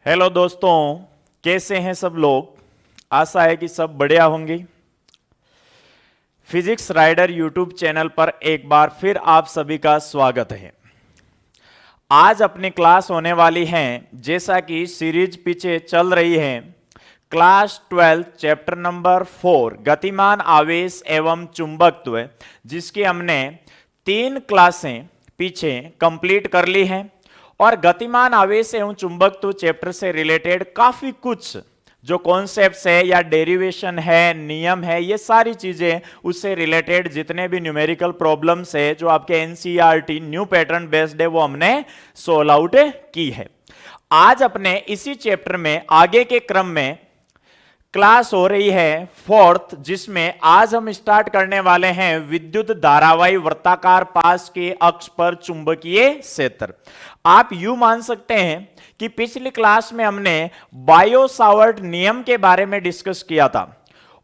Hello दोस्तों, कैसे हैं सब लोग। आशा है कि सब बढ़िया होंगे। फिजिक्स राइडर यूट्यूब चैनल पर एक बार फिर आप सभी का स्वागत है। आज अपनी क्लास होने वाली है, जैसा कि सीरीज पीछे चल रही है, क्लास 12 चैप्टर नंबर 4 गतिमान आवेश एवं चुंबकत्व, जिसकी हमने 3 क्लासें पीछे कंप्लीट कर ली हैं। और गतिमान आवेश एवं चुंबकत्व चैप्टर से रिलेटेड काफी कुछ जो कॉन्सेप्ट्स है या डेरिवेशन है, नियम है, ये सारी चीजें उससे रिलेटेड जितने भी न्यूमेरिकल प्रॉब्लम्स है जो आपके एनसीईआरटी न्यू पैटर्न बेस्ड है वो हमने सोल्व आउट की है। आज अपने इसी चैप्टर में आगे के क्रम में क्लास हो रही है 4th, जिसमें आज हम स्टार्ट करने वाले हैं विद्युत धारावाही वृत्ताकार पास के अक्ष पर चुंबकीय क्षेत्र। आप यूं मान सकते हैं कि पिछली क्लास में हमने बायो-सावर्ट नियम के बारे में डिस्कस किया था,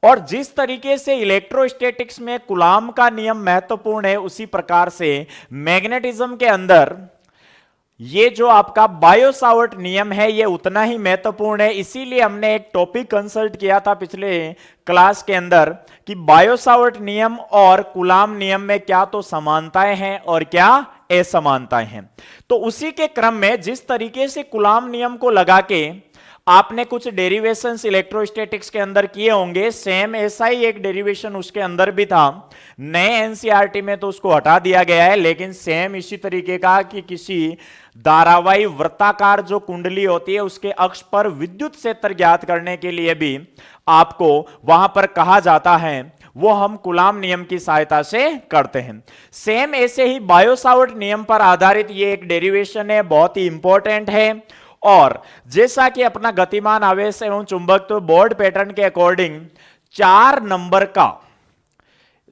और जिस तरीके से इलेक्ट्रोस्टैटिक्स में कूलाम का नियम महत्वपूर्ण है, उसी प्रकार से मैग्नेटिज्म के अंदर ये जो आपका बायो-सावर्ट नियम है ये उतना ही महत्वपूर्ण है। इसीलिए हमने एक टॉपिक कंसल्ट किया था पिछले क्लास के अंदर कि बायो-सावर्ट नियम और कूलाम नियम में क्या तो समानताएं हैं और क्या असमानताएं हैं। तो उसी के क्रम में जिस तरीके से कूलाम नियम को लगा के आपने कुछ डेरिवेशंस इलेक्ट्रोस्टैटिक्स के अंदर किए होंगे, सेम ऐसा ही एक डेरिवेशन उसके अंदर भी था। नए एनसीईआरटी में तो उसको हटा दिया गया है, लेकिन सेम इसी तरीके का कि किसी धारावाही वृत्ताकार जो कुंडली होती है उसके अक्ष पर विद्युत क्षेत्र ज्ञात करने के लिए भी आपको वहां पर कहा जाता है, वो हम कूलाम नियम की सहायता से करते हैं। सेम ऐसे ही बायो-सावर्ट नियम पर आधारित ये एक डेरिवेशन है, बहुत ही इंपॉर्टेंट है। और जैसा कि अपना गतिमान आवेश एवं चुंबकत्व बोर्ड पैटर्न के अकॉर्डिंग 4 नंबर का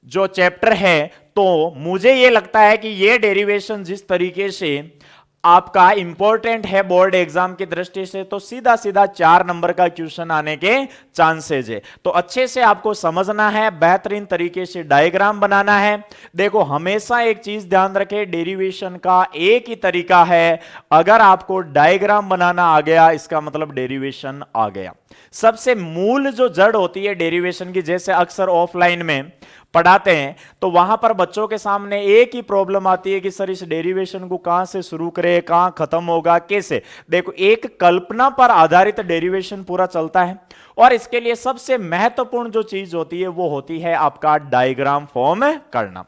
जो चैप्टर है, तो मुझे यह लगता है कि यह डेरिवेशन जिस तरीके से आपका इंपॉर्टेंट है बोर्ड एग्जाम की दृष्टि से, तो सीधा सीधा 4 नंबर का क्वेश्चन आने के चांसेज है। तो अच्छे से आपको समझना है, बेहतरीन तरीके से डायग्राम बनाना है। देखो, हमेशा एक चीज ध्यान रखें, डेरिवेशन का एक ही तरीका है। अगर आपको डायग्राम बनाना आ गया, इसका मतलब डेरिवेशन आ गया। सबसे मूल जो जड़ होती है डेरिवेशन की, जैसे अक्सर ऑफलाइन में पढ़ाते हैं तो वहां पर बच्चों के सामने एक ही प्रॉब्लम आती है कि सर इस डेरिवेशन को कहां से शुरू करें, कहां खत्म होगा, कैसे। देखो, एक कल्पना पर आधारित डेरिवेशन पूरा चलता है, और इसके लिए सबसे महत्वपूर्ण जो चीज होती है वो होती है आपका डायग्राम फॉर्म करना।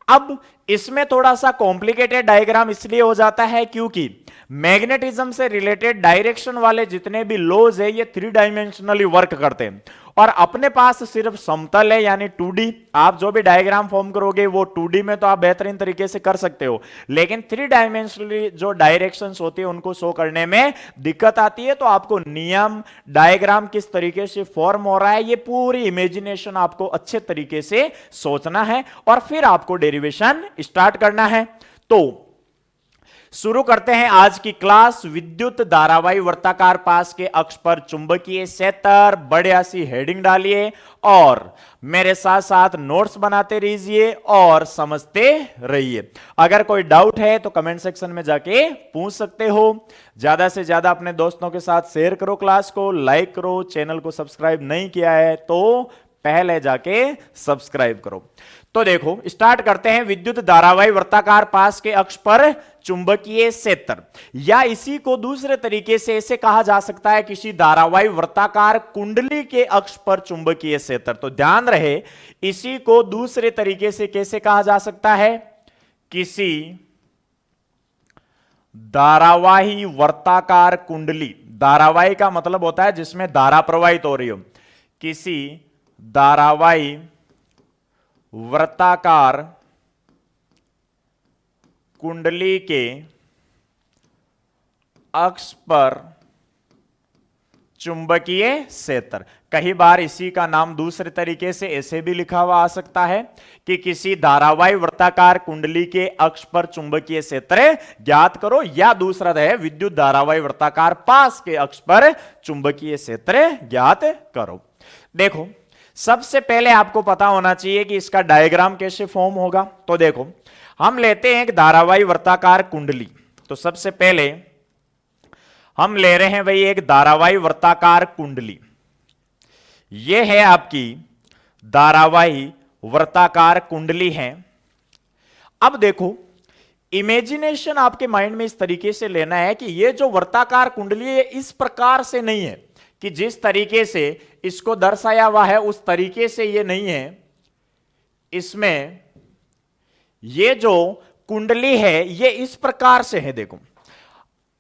अब इसमें थोड़ा सा कॉम्प्लिकेटेड डायग्राम इसलिए हो जाता है क्योंकि मैग्नेटिज्म से रिलेटेड डायरेक्शन वाले जितने भी लॉज है ये 3 डायमेंशनली वर्क करते हैं, और अपने पास सिर्फ समतल है यानी 2D। आप जो भी डायग्राम फॉर्म करोगे वो 2D में तो आप बेहतरीन तरीके से कर सकते हो, लेकिन 3 डायमेंशनली जो डायरेक्शंस होती है उनको शो करने में दिक्कत आती है। तो आपको नियम, डायग्राम किस तरीके से फॉर्म हो रहा है, ये पूरी इमेजिनेशन आपको अच्छे तरीके से सोचना है, और फिर आपको डेरिवेशन स्टार्ट करना है। तो शुरू करते हैं आज की क्लास। विद्युत धारावाही वृत्ताकार पास के अक्ष पर चुंबकीय क्षेत्र, बढ़िया सी हेडिंग डालिए और मेरे साथ साथ नोट्स बनाते रहिए और समझते रहिए। अगर कोई डाउट है तो कमेंट सेक्शन में जाके पूछ सकते हो। ज्यादा से ज्यादा अपने दोस्तों के साथ शेयर करो, क्लास को लाइक करो, चैनल को सब्सक्राइब नहीं किया है तो पहले जाके सब्सक्राइब करो। तो देखो, स्टार्ट करते हैं। विद्युत धारावाही वृत्ताकार पास के अक्ष पर चुंबकीय क्षेत्र, या इसी को दूसरे तरीके से ऐसे कहा जा सकता है किसी धारावाही वृत्ताकार कुंडली के अक्ष पर चुंबकीय क्षेत्र। तो ध्यान रहे, इसी को दूसरे तरीके से कैसे कहा जा सकता है, किसी धारावाही वृत्ताकार कुंडली। धारावाही का मतलब होता है जिसमें धारा प्रवाहित हो रही हो। किसी धारावाही वृत्ताकार कुंडली के अक्ष पर चुंबकीय क्षेत्र। कई बार इसी का नाम दूसरे तरीके से ऐसे भी लिखा हुआ आ सकता है कि किसी धारावाही वृत्ताकार कुंडली के अक्ष पर चुंबकीय क्षेत्र ज्ञात करो, या दूसरा है विद्युत धारावाही वृत्ताकार पास के अक्ष पर चुंबकीय क्षेत्र ज्ञात करो। देखो, सबसे पहले आपको पता होना चाहिए कि इसका डायग्राम कैसे फॉर्म होगा। तो देखो, हम लेते हैं एक धारावाही वृत्ताकार कुंडली। तो सबसे पहले हम ले रहे हैं भाई एक धारावाही वर्ताकार कुंडली। यह है आपकी धारावाही वर्ताकार कुंडली है। अब देखो, इमेजिनेशन आपके माइंड में इस तरीके से लेना है कि यह जो वर्ताकार कुंडली है इस प्रकार से नहीं है कि जिस तरीके से इसको दर्शाया हुआ है उस तरीके से यह नहीं है। इसमें यह जो कुंडली है यह इस प्रकार से है। देखो,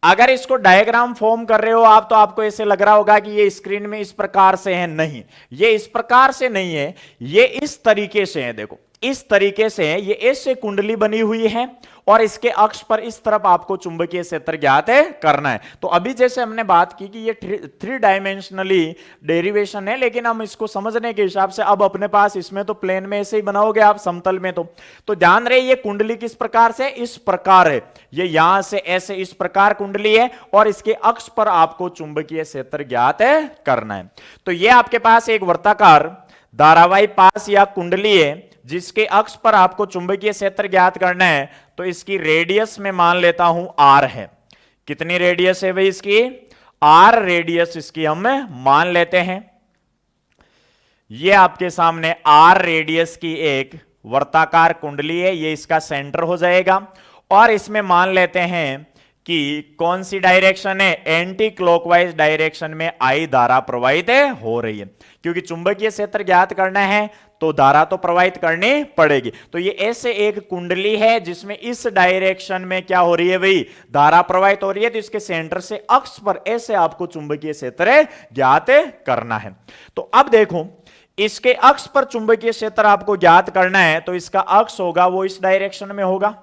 अगर इसको डायग्राम फॉर्म कर रहे हो आप तो आपको ऐसे लग रहा होगा कि ये स्क्रीन में इस प्रकार से है। नहीं, ये इस प्रकार से नहीं है, ये इस तरीके से है। देखो, इस तरीके से है, ये ऐसे कुंडली बनी हुई है और इसके अक्ष पर इस तरफ आपको चुंबकीय क्षेत्र ज्ञात करना है। तो अभी जैसे हमने बात की कि ये थ्री डायमेंशनली डेरिवेशन है, लेकिन हम इसको समझने के हिसाब से अब अपने पास इसमें तो प्लेन में ऐसे ही बनाओगे आप, समतल में तो ध्यान रहे ये कुंडली किस प्रकार से, इस प्रकार है। ये यहां से ऐसे इस प्रकार कुंडली है और इसके अक्ष पर आपको चुंबकीय क्षेत्र ज्ञात करना है। तो ये आपके पास एक वर्ताकार धारावाही पास या कुंडली है जिसके अक्ष पर आपको चुंबकीय क्षेत्र ज्ञात करना है। तो इसकी रेडियस में मान लेता हूं आर है। कितनी रेडियस है भाई इसकी, आर रेडियस इसकी हम मान लेते हैं। यह आपके सामने आर रेडियस की एक वर्ताकार कुंडली है, यह इसका सेंटर हो जाएगा। और इसमें मान लेते हैं कि कौन सी डायरेक्शन है, एंटी क्लॉकवाइज डायरेक्शन में आई धारा प्रवाहित हो रही है। क्योंकि चुंबकीय क्षेत्र ज्ञात करना है तो धारा तो प्रवाहित करनी पड़ेगी। तो ये ऐसे एक कुंडली है जिसमें इस डायरेक्शन में क्या हो रही है भाई, धारा प्रवाहित हो रही है। तो इसके सेंटर से अक्ष पर ऐसे आपको चुंबकीय क्षेत्र ज्ञात करना है। तो अब देखो, इसके अक्ष पर चुंबकीय क्षेत्र आपको ज्ञात करना है तो इसका अक्ष होगा वो इस डायरेक्शन में होगा,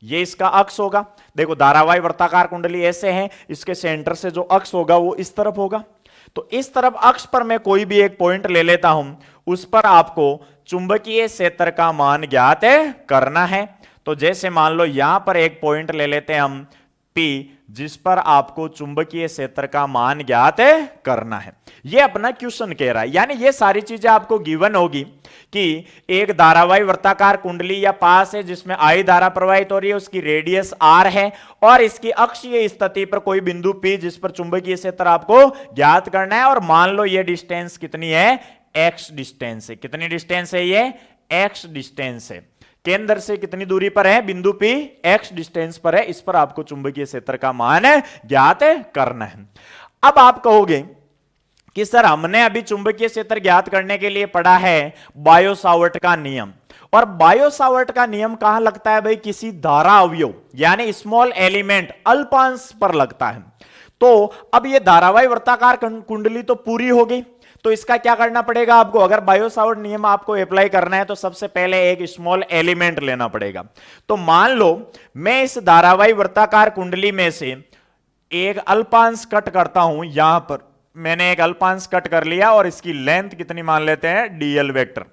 ये इसका अक्ष होगा। देखो, धारावाही वर्ताकार कुंडली ऐसे है, इसके सेंटर से जो अक्ष होगा वो इस तरफ होगा। तो इस तरफ अक्ष पर मैं कोई भी एक पॉइंट ले लेता हूं, उस पर आपको चुंबकीय क्षेत्र का मान ज्ञात करना है। तो जैसे मान लो यहां पर एक पॉइंट ले लेते हैं हम P, जिस पर आपको चुंबकीय क्षेत्र का मान ज्ञात करना है। यह अपना क्वेश्चन कह रहा है, यानी ये सारी चीजें आपको गिवन होगी कि एक धारावाही वर्ताकार कुंडली या पास है जिसमें आई धारा प्रवाहित हो रही है, उसकी रेडियस r है और इसकी अक्षीय स्थिति पर कोई बिंदु P जिस पर चुंबकीय क्षेत्र आपको ज्ञात करना है। और मान लो ये डिस्टेंस कितनी है, x डिस्टेंस है। कितनी डिस्टेंस है ये, x डिस्टेंस है। केंद्र से कितनी दूरी पर है, बिंदु P x डिस्टेंस पर है। इस पर आपको चुंबकीय क्षेत्र का मान ज्ञात करना है। अब आप कहोगे कि सर हमने अभी चुंबकीय क्षेत्र ज्ञात करने के लिए पढ़ा है बायो-सावर्ट का नियम, और बायो-सावर्ट का नियम कहां लगता है भाई, किसी धारा अवयव यानी स्मॉल एलिमेंट अल्पांश पर लगता है। तो अब ये धारावाही वर्ताकार कुंडली तो पूरी हो गई, तो इसका क्या करना पड़ेगा आपको, अगर बायो-सावर्ट नियम आपको अप्लाई करना है तो सबसे पहले एक स्मॉल एलिमेंट लेना पड़ेगा। तो मान लो मैं इस धारावाही वर्ताकार कुंडली में से एक अल्पांश कट करता हूं। यहां पर मैंने एक अल्पांश कट कर लिया और इसकी लेंथ कितनी मान लेते हैं, dl वेक्टर।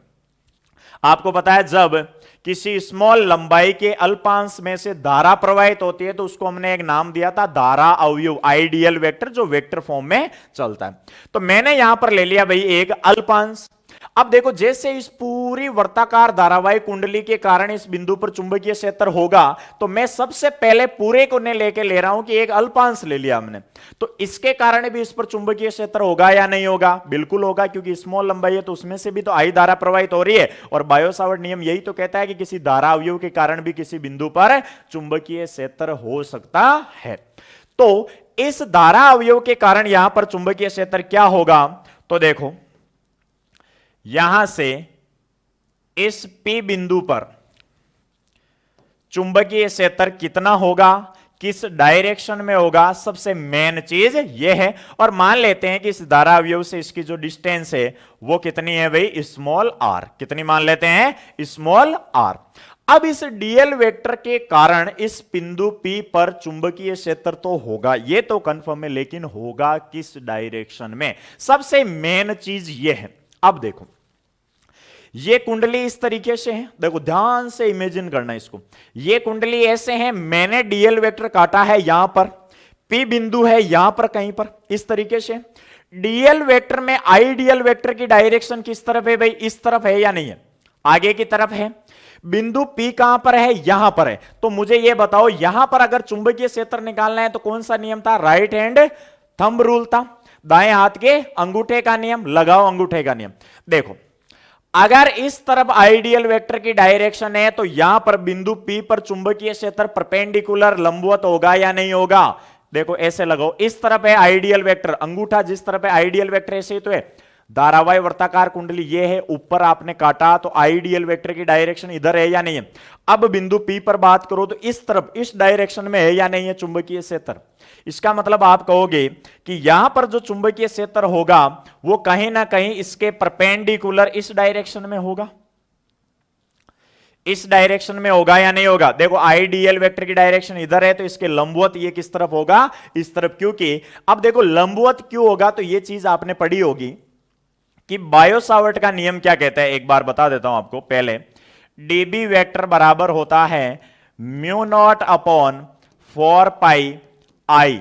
आपको पता है जब किसी स्मॉल लंबाई के अल्पांश में से धारा प्रवाहित होती है तो उसको हमने एक नाम दिया था धारा अवयव, आइडियल वेक्टर, जो वेक्टर फॉर्म में चलता है। तो मैंने यहां पर ले लिया भाई एक अल्पांश। अब देखो, जैसे इस पूरी वर्ताकार धारावाही कुंडली के कारण इस बिंदु पर चुंबकीय क्षेत्र होगा, तो मैं सबसे पहले पूरे को ने लेके ले रहा हूं कि एक अल्पांश ले लिया हमने, तो इसके कारण भी इस पर चुंबकीय क्षेत्र होगा या नहीं होगा, बिल्कुल होगा, क्योंकि स्मॉल लंबाई है तो उसमें से भी तो आई धारा प्रवाहित हो रही है। और बायो-सावर्ट नियम यही तो कहता है कि किसी धारा अवयव के कारण भी किसी बिंदु पर चुंबकीय क्षेत्र हो सकता है। तो इस धारा अवयव के कारण यहां पर चुंबकीय क्षेत्र क्या होगा, तो देखो यहां से इस P बिंदु पर चुंबकीय क्षेत्र कितना होगा, किस डायरेक्शन में होगा, सबसे मेन चीज यह है। और मान लेते हैं कि इस धारा अवयव से इसकी जो डिस्टेंस है वो कितनी है भाई, स्मॉल r। कितनी मान लेते हैं, स्मॉल r। अब इस dl वेक्टर के कारण इस बिंदु P पर चुंबकीय क्षेत्र तो होगा, ये तो कंफर्म है, लेकिन होगा किस डायरेक्शन में, सबसे मेन चीज ये है। अब देखो, ये कुंडली इस तरीके से है, देखो ध्यान से इमेजिन करना इसको। ये कुंडली ऐसे है, मैंने dl वेक्टर काटा है यहां पर, P बिंदु है यहां पर कहीं पर, इस तरीके से। dl वेक्टर में आइडियल वेक्टर की डायरेक्शन किस तरफ है भाई, इस तरफ है या नहीं है, आगे की तरफ है। बिंदु P कहां पर है, यहां पर है। तो मुझे यह बताओ, यहां पर अगर चुंबकीय क्षेत्र निकालना है तो कौन सा नियम था, राइट हैंड थंब रूल था, दाएं हाथ के अंगूठे का नियम, लगाओ अंगूठे का नियम। देखो अगर इस तरफ आइडियल वेक्टर की डायरेक्शन है तो यहां पर बिंदु P पर चुंबकीय क्षेत्र परपेंडिकुलर लंबवत होगा या नहीं होगा? देखो ऐसे लगाओ, इस तरफ है आइडियल वेक्टर, अंगूठा जिस तरफ है आइडियल वेक्टर ऐसे ही तो है, धारावाही वर्ताकार कुंडली ये है, ऊपर आपने काटा तो आइडियल वेक्टर की डायरेक्शन इधर है या नहीं है। अब बिंदु P पर बात करो तो इस तरफ इस डायरेक्शन में है या नहीं है चुंबकीय क्षेत्र। इसका मतलब आप कहोगे कि यहां पर जो चुंबकीय क्षेत्र होगा वो कहीं ना कहीं इसके परपेंडिकुलर इस डायरेक्शन में होगा, इस डायरेक्शन में होगा या नहीं होगा? देखो आइडियल वेक्टर की डायरेक्शन इधर है तो इसके लंबवत ये किस तरफ होगा? इस तरफ। क्योंकि अब देखो लंबवत क्यों होगा, तो ये चीज आपने पढ़ी होगी कि बायो-सावर्ट का नियम क्या कहता है, एक बार बता देता हूं आपको। पहले डीबी वेक्टर बराबर होता है mu naught upon 4 pi I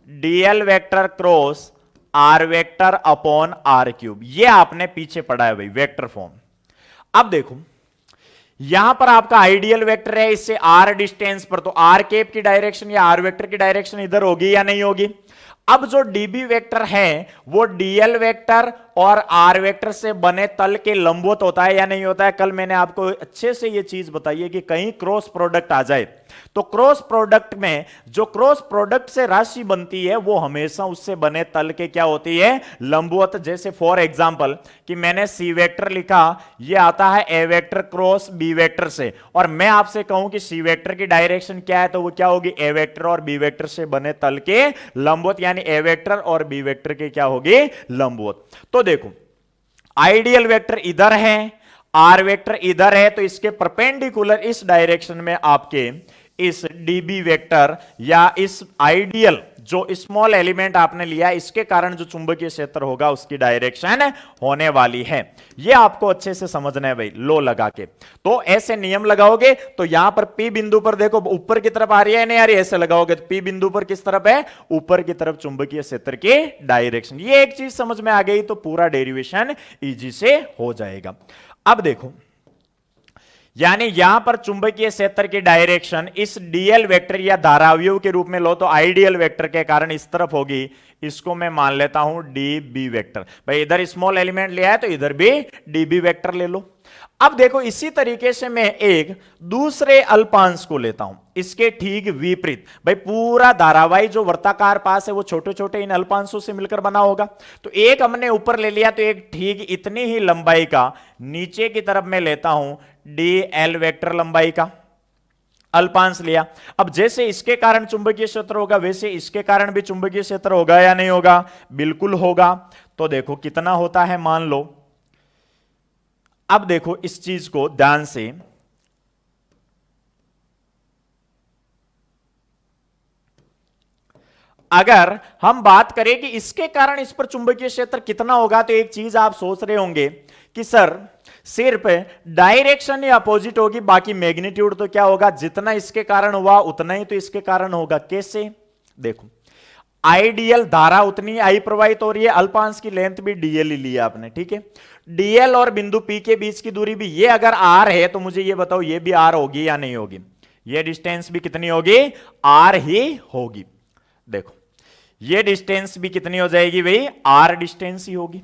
dl vector cross r vector upon r cube. ये आपने पीछे पढ़ा है भाई, वेक्टर फॉर्म। अब देखो यहां पर आपका आइडियल वेक्टर है, इससे आर डिस्टेंस पर, तो आर कैप की डायरेक्शन या आर वेक्टर की डायरेक्शन इधर होगी या नहीं होगी? अब जो डीबी वेक्टर है वो डीएल वेक्टर और आर वेक्टर से बने तल के लंबवत होता है या नहीं होता है? कल मैंने आपको अच्छे से ये चीज बताई है कि कहीं क्रॉस प्रोडक्ट आ जाए तो क्रॉस प्रोडक्ट में जो क्रॉस प्रोडक्ट से राशि बनती है वो हमेशा उससे बने तल के क्या होती है? लंबवत। जैसे फॉर एग्जांपल कि मैंने सी वेक्टर लिखा, ये आता है ए वेक्टर क्रॉस बी वेक्टर से, और मैं आपसे कहूं कि सी वेक्टर की डायरेक्शन क्या है, तो वो क्या होगी? ए वेक्टर और बी वेक्टर से बने तल के लंबवत, यानी ए वेक्टर और बी वेक्टर के क्या होगी? लंबवत। तो देखो आइडियल वेक्टर इधर है, आर वेक्टर इधर है, तो इसके परपेंडिकुलर इस डायरेक्शन में आपके इस डीबी वेक्टर या इस आइडियल जो स्मॉल एलिमेंट आपने लिया इसके कारण जो चुंबकीय क्षेत्र होगा उसकी डायरेक्शन होने वाली है। यह आपको अच्छे से समझना है भाई, लो लगा के। तो ऐसे नियम लगाओगे तो यहां पर P बिंदु पर देखो ऊपर की तरफ आ रही है नहीं आ रही, ऐसे लगाओगे तो P बिंदु पर किस तरफ है? ऊपर की तरफ चुंबकीय क्षेत्र की डायरेक्शन। ये एक चीज समझ में आ गई तो पूरा डेरिवेशन इजी से हो जाएगा। अब देखो यानी यहां पर चुंबकीय क्षेत्र की डायरेक्शन इस डीएल वेक्टर या धारावियों के रूप में लो तो आइडियल वेक्टर के कारण इस तरफ होगी, इसको मैं मान लेता हूं डी बी वेक्टर। भाई इधर स्मॉल एलिमेंट लिया है तो इधर भी डी बी वेक्टर ले लो। अब देखो इसी तरीके से मैं एक दूसरे अल्पांश को लेता हूं, इसके ठीक विपरीत। भाई पूरा धारावाही जो वर्ताकार पास है वो छोटे छोटे इन अल्पांशों से मिलकर बना होगा, तो एक हमने ऊपर ले लिया तो एक ठीक इतनी ही लंबाई का नीचे की तरफ मैं लेता हूं डी एल वेक्टर लंबाई का अल्पांश लिया। अब जैसे इसके कारण चुंबकीय क्षेत्र होगा वैसे इसके कारण भी चुंबकीय क्षेत्र होगा या नहीं होगा? बिल्कुल होगा। तो देखो कितना होता है, मान लो अब देखो इस चीज को ध्यान से, अगर हम बात करें कि इसके कारण इस पर चुंबकीय क्षेत्र कितना होगा, तो एक चीज आप सोच रहे होंगे कि सर सिर्फ डायरेक्शन ही अपोजिट होगी, बाकी मैग्नीट्यूड तो क्या होगा? जितना इसके कारण हुआ उतना ही तो इसके कारण होगा। कैसे? देखो आइडियल धारा उतनी आई प्रवाहित हो रही है, अल्पांश की लेंथ भी डीएल ही लिया आपने, ठीक है। डीएल और बिंदु पी के बीच की दूरी भी ये अगर आर है तो मुझे ये बताओ ये भी आर होगी या नहीं होगी? ये डिस्टेंस भी कितनी होगी? आर ही होगी। देखो ये डिस्टेंस भी कितनी हो जाएगी भाई? आर डिस्टेंस ही होगी।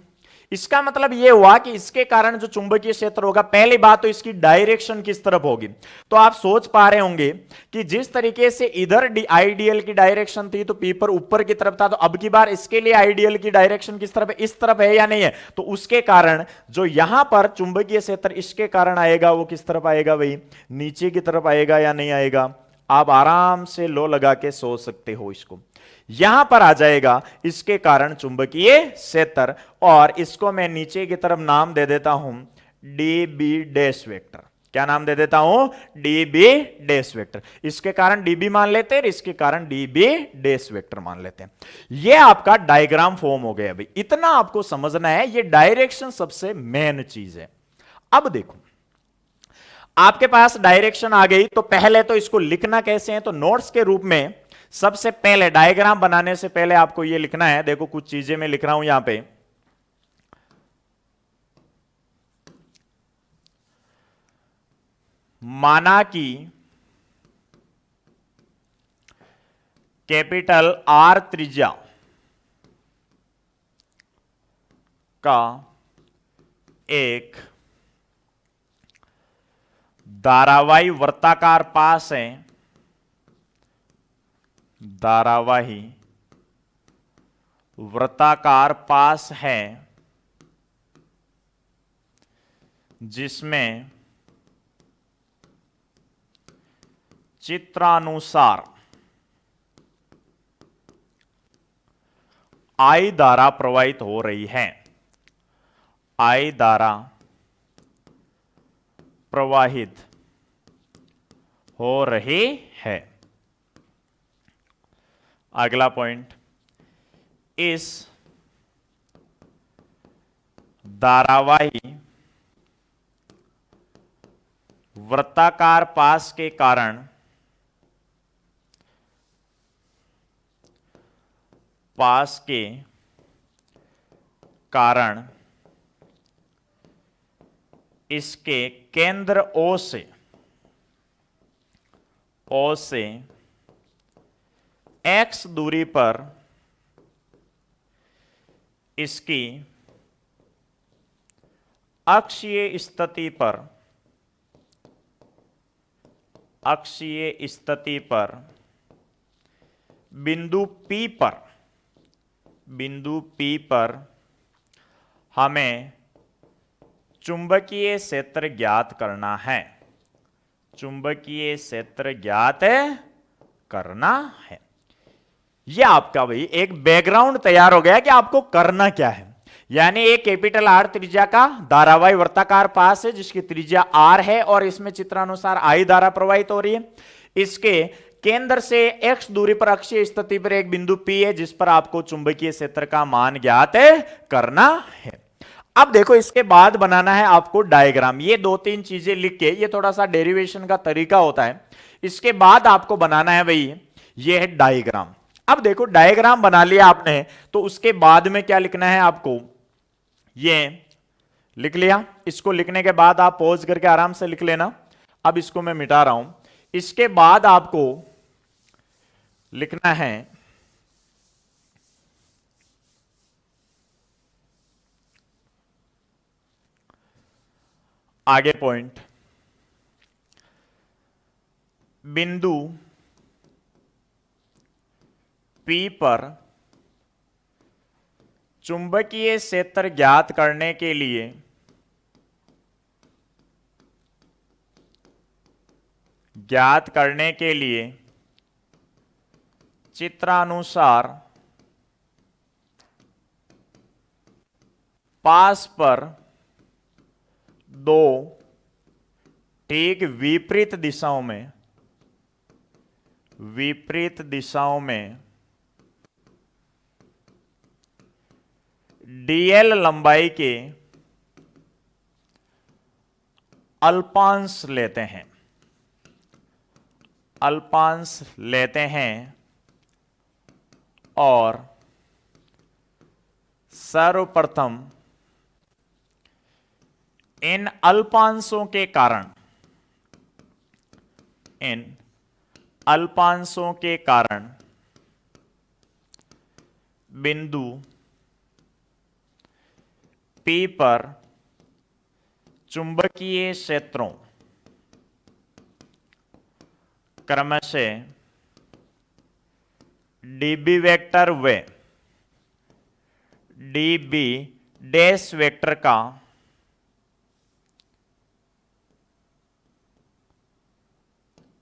इसका मतलब यह हुआ कि इसके कारण जो चुंबकीय क्षेत्र होगा, पहली बात तो इसकी डायरेक्शन किस तरफ होगी। तो आप सोच पा रहे होंगे कि जिस तरीके से इधर आइडियल की डायरेक्शन थी तो पी पर ऊपर की तरफ था, तो अब की बार इसके लिए आइडियल की डायरेक्शन किस तरफ है? इस तरफ है या नहीं है? तो उसके कारण जो यहां पर चुंबकीय क्षेत्र इसके कारण आएगा वो किस तरफ आएगा भाई? नीचे की तरफ आएगा या नहीं आएगा? आप आराम से लो लगा के सोच सकते हो इसको। यहां पर आ जाएगा इसके कारण चुंबकीय क्षेत्र, और इसको मैं नीचे की तरफ नाम दे देता हूं डी बी डैश वेक्टर। क्या नाम दे देता हूं? D B dash vector. इसके कारण डीबी मान लेते हैं, इसके कारण डी बी डैश वेक्टर मान लेते हैं। यह आपका डायग्राम फॉर्म हो गया भाई, इतना आपको समझना है। यह डायरेक्शन सबसे मेन चीज है। अब देखो आपके पास डायरेक्शन आ गई, तो पहले तो इसको लिखना कैसे है? तो नोट्स के रूप में सबसे पहले डायग्राम बनाने से पहले आपको यह लिखना है। देखो कुछ चीजें मैं लिख रहा हूं यहां पे। माना कि कैपिटल आर त्रिज्या का एक धारावाही वृत्ताकार पास है, धारावाही वृत्ताकार पास है जिसमें चित्रानुसार I धारा प्रवाहित हो रही है, I धारा प्रवाहित हो रही है। अगला पॉइंट, इस धारावाही वृत्ताकार पास के कारण इसके केंद्र O से x दूरी पर इसकी अक्षीय स्थिति पर बिंदु P पर हमें चुंबकीय क्षेत्र ज्ञात करना है, चुंबकीय क्षेत्र ज्ञात करना है। यह आपका भाई एक बैकग्राउंड तैयार हो गया कि आपको करना क्या है। यानी एक कैपिटल R त्रिज्या का धारावाही वृत्ताकार पास है जिसकी त्रिज्या R है और इसमें चित्रानुसार I धारा प्रवाहित हो रही है। इसके केंद्र से x दूरी पर अक्षीय स्थिति पर एक बिंदु P है जिस पर आपको चुंबकीय क्षेत्र का मान ज्ञात करना है। अब देखो इसके बाद बनाना है आपको डायग्राम। ये दो तीन चीजें लिख के, ये थोड़ा सा डेरिवेशन का तरीका होता है। इसके बाद आपको बनाना है भाई ये है डायग्राम। अब देखो डायग्राम बना लिया आपने तो उसके बाद में क्या लिखना है आपको, ये लिख लिया। इसको लिखने के बाद आप पॉज करके आराम से लिख लेना। अब इसको मैं मिटा रहा हूं। इसके बाद आपको लिखना है आगे पॉइंट, बिंदु P पर चुंबकीय क्षेत्र ज्ञात करने के लिए चित्रानुसार पास पर दो ठीक विपरीत दिशाओं में dl लंबाई के अल्पांश लेते हैं और सर्वप्रथम इन अल्पांशों के कारण बिंदु P पर चुंबकीय क्षेत्रों क्रमशः dB वेक्टर व dB डैश वेक्टर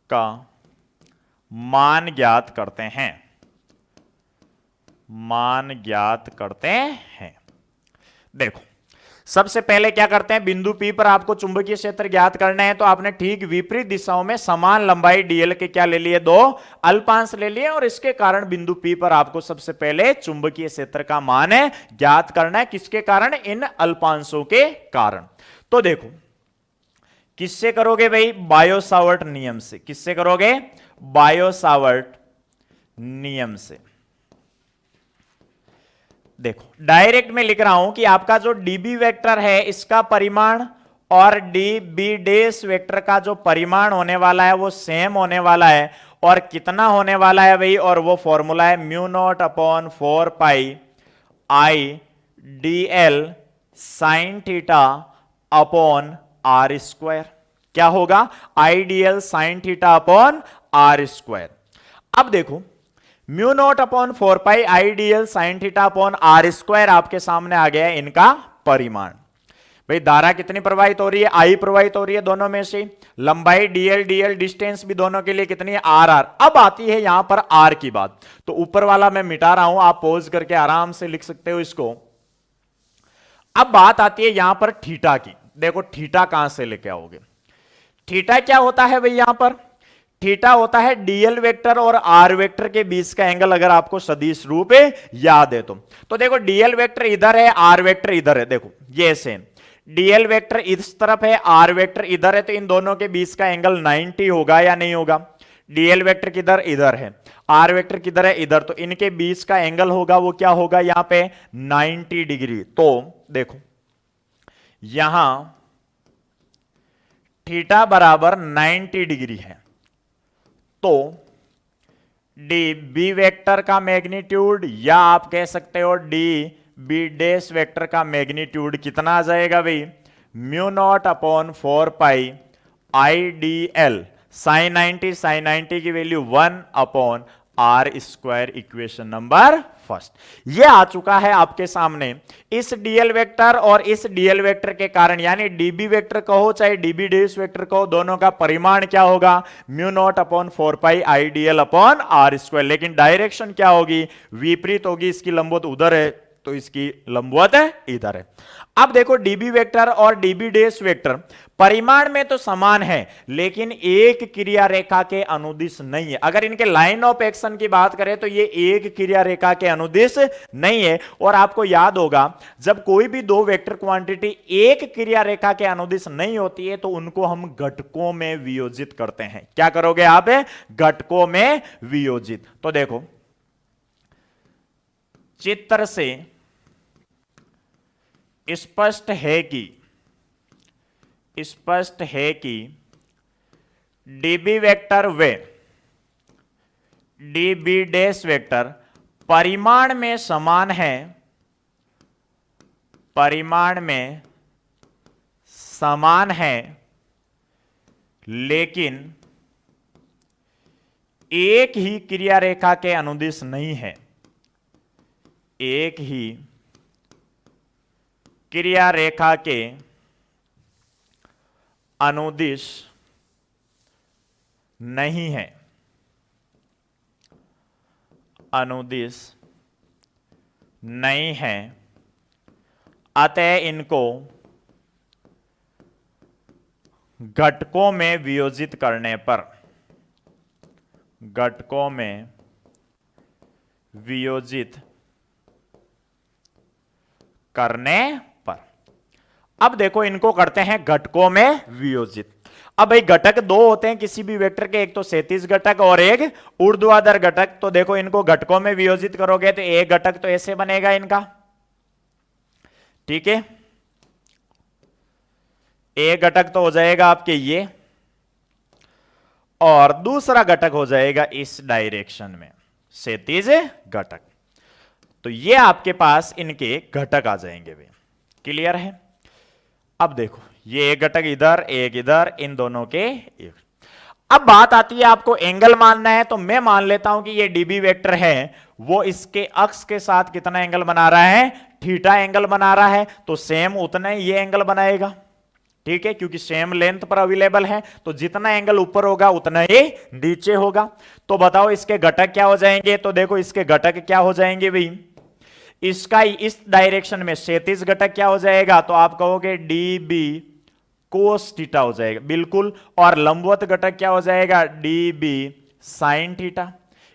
का मान ज्ञात करते हैं। देखो सबसे पहले क्या करते हैं, बिंदु P पर आपको चुंबकीय क्षेत्र ज्ञात करना है तो आपने ठीक विपरीत दिशाओं में समान लंबाई dl के क्या ले लिए, दो अल्पांश ले लिए और इसके कारण बिंदु P पर आपको सबसे पहले चुंबकीय क्षेत्र का मान ज्ञात करना है। किसके कारण, इन अल्पांशों के कारण। तो देखो किससे करोगे भाई, बायो-सावर्ट नियम से। किससे करोगे, बायो-सावर्ट नियम से। देखो डायरेक्ट में लिख रहा हूं कि आपका जो dB वेक्टर है इसका परिमाण और dB डैश वेक्टर का जो परिमाण होने वाला है वो सेम होने वाला है। और कितना होने वाला है भाई, और वो फॉर्मूला है mu naught upon 4 pi I dl sine theta upon r square. क्या होगा? I dl sine theta upon r square. अब देखो, mu naught upon 4 pi I dl sine theta upon r square आपके सामने आ गया है इनका परिमाण। भाई धारा कितनी प्रवाहित हो रही है? आई प्रवाहित हो रही है दोनों में से। लंबाई डीएल डीएल, डिस्टेंस भी दोनों के लिए कितनी है? R r. अब आती है यहां पर आर की बात, तो ऊपर वाला मैं मिटा रहा हूं, आप पॉज करके आराम से लिख सकते हो इसको। अब बात आती है यहां पर थीटा की। देखो थीटा कहां से लेके आओगे? थीटा क्या होता है भाई? यहां पर थीटा होता है डीएल वेक्टर और आर वेक्टर के बीच का एंगल, अगर आपको सदिश रूप याद है तो देखो डीएल वेक्टर इधर है, आर वेक्टर इधर है। देखो ये सेम, डीएल वेक्टर इस तरफ है, आर वेक्टर इधर है, तो इन दोनों के बीच का एंगल 90 होगा या नहीं होगा? डीएल वेक्टर किधर? इधर है। आर वेक्टर किधर है? इधर। तो इनके बीच का एंगल होगा वो क्या होगा यहां पे? 90 डिग्री। तो देखो यहां थीटा बराबर 90 डिग्री है, तो डी बी वेक्टर का मैग्नीट्यूड, या आप कह सकते हो डी बी डैश वेक्टर का मैग्नीट्यूड कितना आ जाएगा भाई? Mu naught upon 4 pi I d l sine 90। Sine 90 की value 1 upon r square, equation number first. ये आ चुका है आपके सामने। इस डीएल वेक्टर और इस डीएल वेक्टर के कारण, यानी डीबी वेक्टर कहो चाहे डीबी डैश वेक्टर कहो, दोनों का परिमाण क्या होगा? Mu naught upon 4 pi I d l upon r square. लेकिन डायरेक्शन क्या होगी? विपरीत होगी। इसकी लंबवत उधर है तो इसकी लंबवत है इधर है। अब देखो डीबी वेक्टर और डीबी डैश वेक्टर परिमाण में तो समान है, लेकिन एक क्रिया रेखा के अनुदिश नहीं है। अगर इनके लाइन ऑफ एक्शन की बात करें तो ये एक क्रिया रेखा के अनुदिश नहीं है। और आपको याद होगा, जब कोई भी दो वेक्टर क्वांटिटी एक क्रिया रेखा के अनुदिश नहीं होती है तो उनको हम घटकों में वियोजित करते हैं। क्या करोगे आप? घटकों में वियोजित। तो देखो चित्र से स्पष्ट है कि डीबी वेक्टर व डीबी डैश वेक्टर परिमाण में समान है, लेकिन एक ही क्रिया रेखा के अनुदिश नहीं है। एक ही क्रिया रेखा के अनुदिश नहीं है, अतः इनको घटकों में वियोजित करने पर, अब देखो इनको करते हैं घटकों में वियोजित। अब भाई घटक दो होते हैं किसी भी वेक्टर के, एक तो क्षैतिज घटक और एक ऊर्ध्वाधर घटक। तो देखो इनको घटकों में वियोजित करोगे तो एक घटक तो ऐसे बनेगा इनका, ठीक है। एक घटक तो हो जाएगा आपके ये, और दूसरा घटक हो जाएगा इस डायरेक्शन में क्षैतिज घटक। तो ये आपके पास इनके घटक आ जाएंगे भाई। क्लियर है? अब देखो ये एक घटक इधर, एक इधर, इन दोनों के एक। अब बात आती है आपको एंगल मानना है, तो मैं मान लेता हूं कि ये डीबी वेक्टर है, वो इसके अक्ष के साथ कितना एंगल बना रहा है? थीटा एंगल बना रहा है। तो सेम उतना ही ये एंगल बनाएगा, ठीक है, क्योंकि सेम लेंथ पर अवेलेबल है। तो जितना एंगल ऊपर होगा उतना ही नीचे होगा। तो बताओ इसके घटक क्या हो जाएंगे? तो देखो इसके घटक क्या हो जाएंगे भाई? इसका इस डायरेक्शन में क्षैतिज घटक क्या हो जाएगा? तो आप कहोगे डी बी कोस थीटा हो जाएगा, बिल्कुल। और लंबवत घटक क्या हो जाएगा? D B sine theta.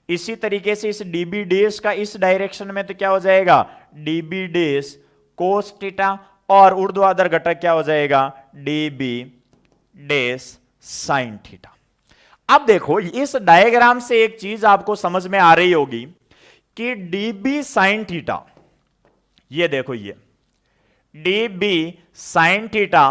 इसी तरीके से इस डी बी डैश का इस डायरेक्शन में तो क्या हो जाएगा? D B dash cos theta. और ऊर्ध्वाधर घटक क्या हो जाएगा? D B dash sine theta. अब देखो इस डायग्राम से एक चीज आपको समझ में आ रही होगी कि डीबी साइन थीटा, ये देखो ये डीबी साइन थीटा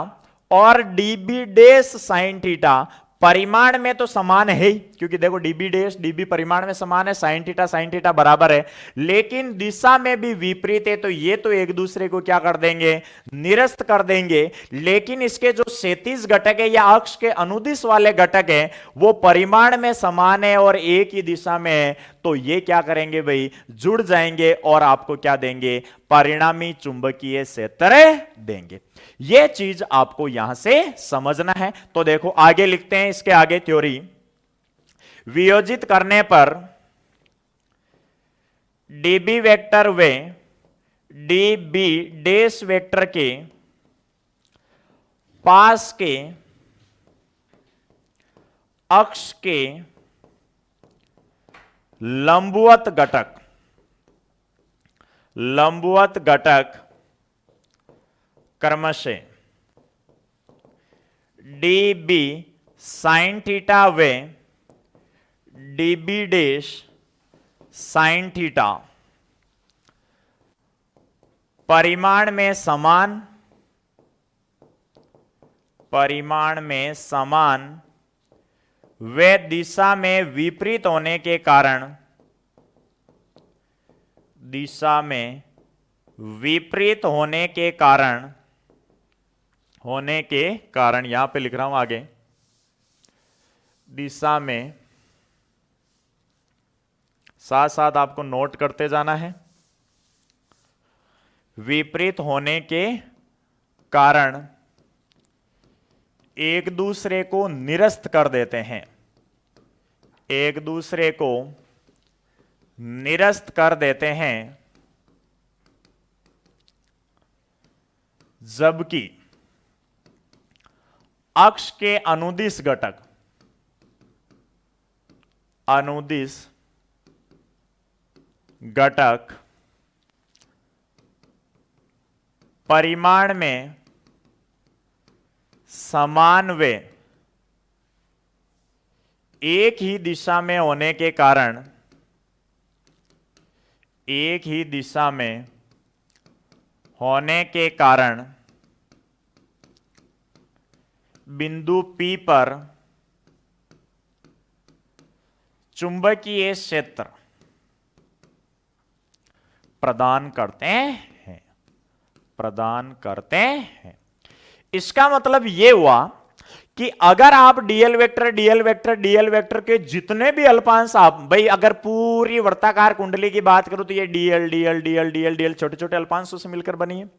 और डीबी डैश साइन थीटा परिमाण में तो समान है ही, क्योंकि देखो डीबी डैश डीबी परिमाण में समान है, साइन थीटा बराबर है, लेकिन दिशा में भी विपरीत है, तो ये तो एक दूसरे को क्या कर देंगे, निरस्त कर देंगे। लेकिन इसके जो क्षैतिज घटक है या अक्ष के अनुदिश वाले घटक है वो परिमाण में समान है और एक ही दिशा में है, तो ये क्या करेंगे भाई, जुड़ जाएंगे और आपको क्या देंगे, परिणामी चुंबकीय क्षेत्र देंगे। यह चीज आपको यहां से समझना है। तो देखो आगे लिखते हैं, इसके आगे थ्योरी, वियोजित करने पर डीबी वेक्टर व डीबी डैश वेक्टर के पास के अक्ष के लंबवत घटक क्रमशः डीबी साइन थीटा व डीबी डैश साइन थीटा परिमाण में समान व दिशा में विपरीत होने के कारण यहां पे लिख रहा हूं आगे, दिशा में, साथ साथ आपको नोट करते जाना है, विपरीत होने के कारण एक दूसरे को निरस्त कर देते हैं, जबकि अक्ष के अनुदिश घटक परिमाण में समान व एक ही दिशा में होने के कारण बिंदु P पर चुंबकीय क्षेत्र प्रदान करते हैं। इसका मतलब यह हुआ कि अगर आप डीएल वेक्टर के जितने भी अल्पांश, आप भाई अगर पूरी वर्ताकार कुंडली की बात करूं तो ये डीएल छोटे छोटे अल्पांशों से मिलकर बनी है,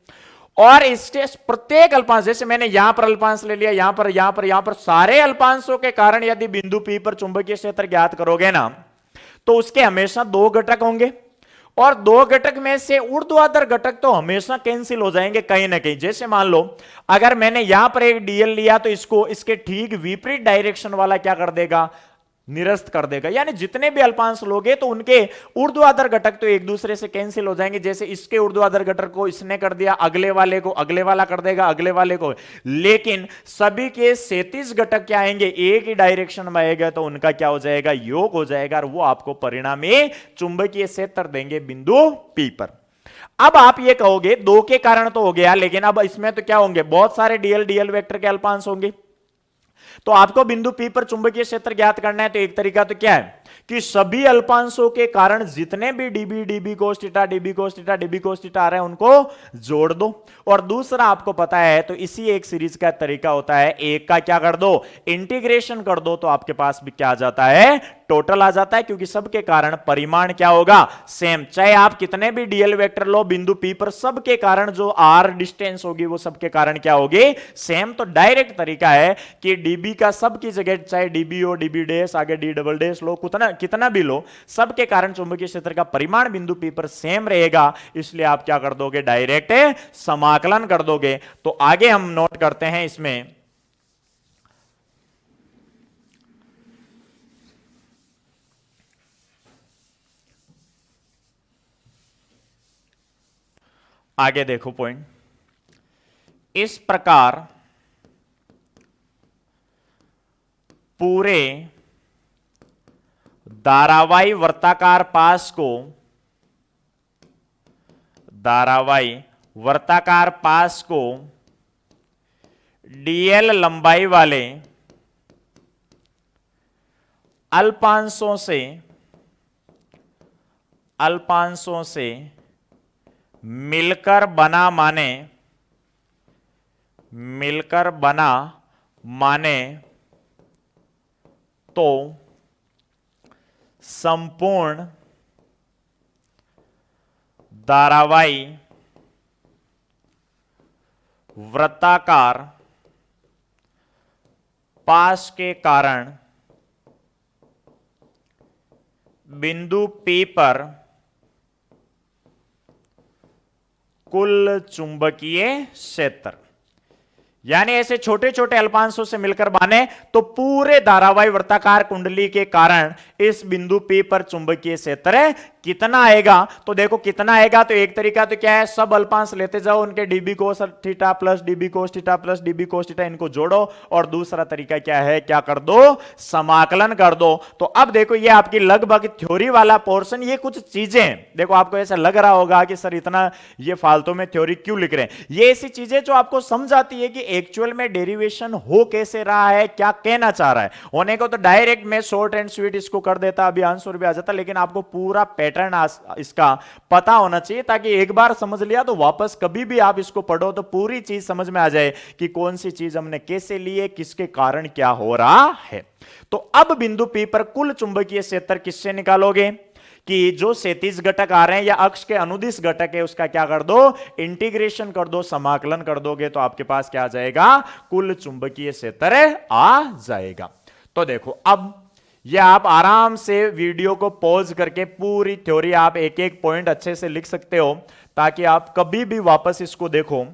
और इसके प्रत्येक अल्पांश, जैसे मैंने यहां पर अल्पांश ले लिया, यहां पर सारे अल्पांशों के कारण यदि बिंदु P पर चुंबकीय क्षेत्र ज्ञात करोगे ना, तो उसके हमेशा दो घटक होंगे, और दो घटक में से ऊर्ध्वाधर घटक तो हमेशा कैंसिल हो जाएंगे कहीं ना कहीं। जैसे मान लो अगर मैंने यहां पर एक डीएल लिया तो इसको इसके ठीक विपरीत डायरेक्शन वाला क्या कर देगा, निरस्त कर देगा। यानी जितने भी अल्पांश लोगे तो उनके ऊर्ध्वाधर घटक तो एक दूसरे से कैंसिल हो जाएंगे। जैसे इसके ऊर्ध्वाधर घटक को इसने कर दिया, अगले वाले को अगले वाला कर देगा, अगले वाले को, लेकिन सभी के 37 घटक क्या आएंगे, एक ही डायरेक्शन में आएगा, तो उनका क्या हो जाएगा, योग हो जाएगा, और वो आपको परिणामी चुंबकीय क्षेत्र देंगे बिंदु P पर। अब आप ये कहोगे दो के कारण तो हो गया, लेकिन अब इसमें तो क्या होंगे, बहुत सारे डीएल वेक्टर के अल्पांश होंगे, तो आपको बिंदु P पर चुंबकीय क्षेत्र ज्ञात करना है। तो एक तरीका तो क्या है कि सभी अल्पांशों के कारण जितने भी डीबी कोस थीटा आ रहे हैं उनको जोड़ दो, और दूसरा आपको पता है तो इसी एक सीरीज का तरीका होता है, एक का क्या कर दो, इंटीग्रेशन कर दो, तो आपके पास भी क्या आ जाता है, टोटल आ जाता है, क्योंकि सबके कारण परिमाण क्या होगा, सेम। चाहे आप कितने भी डीएल वेक्टर लो बिंदु P पर, सबके कारण जो आर डिस्टेंस होगी वो सबके कारण क्या होगी, सेम। तो डायरेक्ट तरीका है कि डीबी का सबकी जगह, चाहे डीबी हो, डीबी डैश, आगे डी डबल डैश लो, कितना भी लो, सबके कारण चुंबकीय क्षेत्र का परिमाण बिंदु P पर सेम रहेगा। इसलिए आप क्या कर दोगे, डायरेक्ट समाकलन कर दोगे। तो आगे हम नोट करते हैं, इसमें आगे देखो पॉइंट, इस प्रकार पूरे धारावाही वर्ताकार पास को डीएल लंबाई वाले अल्पांशों से मिलकर बना माने तो संपूर्ण धारावाही वृत्ताकार पाश के कारण बिंदु P पर कुल चुंबकीय क्षेत्र, यानी ऐसे छोटे छोटे अल्पांशों से मिलकर बाने तो पूरे धारावाही वृत्ताकार कुंडली के कारण इस बिंदु P पर चुंबकीय क्षेत्र कितना आएगा। तो देखो कितना आएगा, तो एक तरीका तो क्या है, सब अल्पांश लेते जाओ, उनके dB cos theta plus dB cos theta plus dB cos theta इनको जोड़ो, और दूसरा तरीका क्या है, क्या कर दो, समाकलन कर दो। तो अब देखो ये आपकी लगभग थ्योरी वाला पोर्शन, ये कुछ चीजें देखो आपको ऐसा लग रहा होगा कि सर इतना ये फालतू में थ्योरी क्यों लिख रहे हैं, ये ऐसी चीजें जो आपको समझ आती है कि एक्चुअल में डेरिवेशन हो कैसे रहा है, क्या कहना चाह रहा है। होने को तो डायरेक्ट मैं शॉर्ट एंड स्वीट इसको कर देता, अभी आंसर भी आ जाता, लेकिन आपको पूरा पैटर्न इसका पता होना चाहिए, ताकि एक बार समझ लिया तो वापस कभी भी आप इसको पढ़ो तो पूरी चीज समझ में आ जाए कि कौन सी चीज हमने कैसे ली है, किसके कारण क्या हो रहा है। तो अब बिंदु P पर कुल चुंबकीय क्षेत्र किससे निकालोगे, कि जो क्षैतिज घटक आ रहे हैं या अक्ष के अनुदिश घटक है उसका क्या कर दो, इंटीग्रेशन कर दो, समाकलन कर दोगे तो आपके पास क्या आ जाएगा, कुल चुंबकीय क्षेत्र आ जाएगा। तो देखो अब ये आप आराम से वीडियो को पॉज करके पूरी थ्योरी आप एक एक पॉइंट अच्छे से लिख सकते हो, ताकि आप कभी भी वापस इसको देखो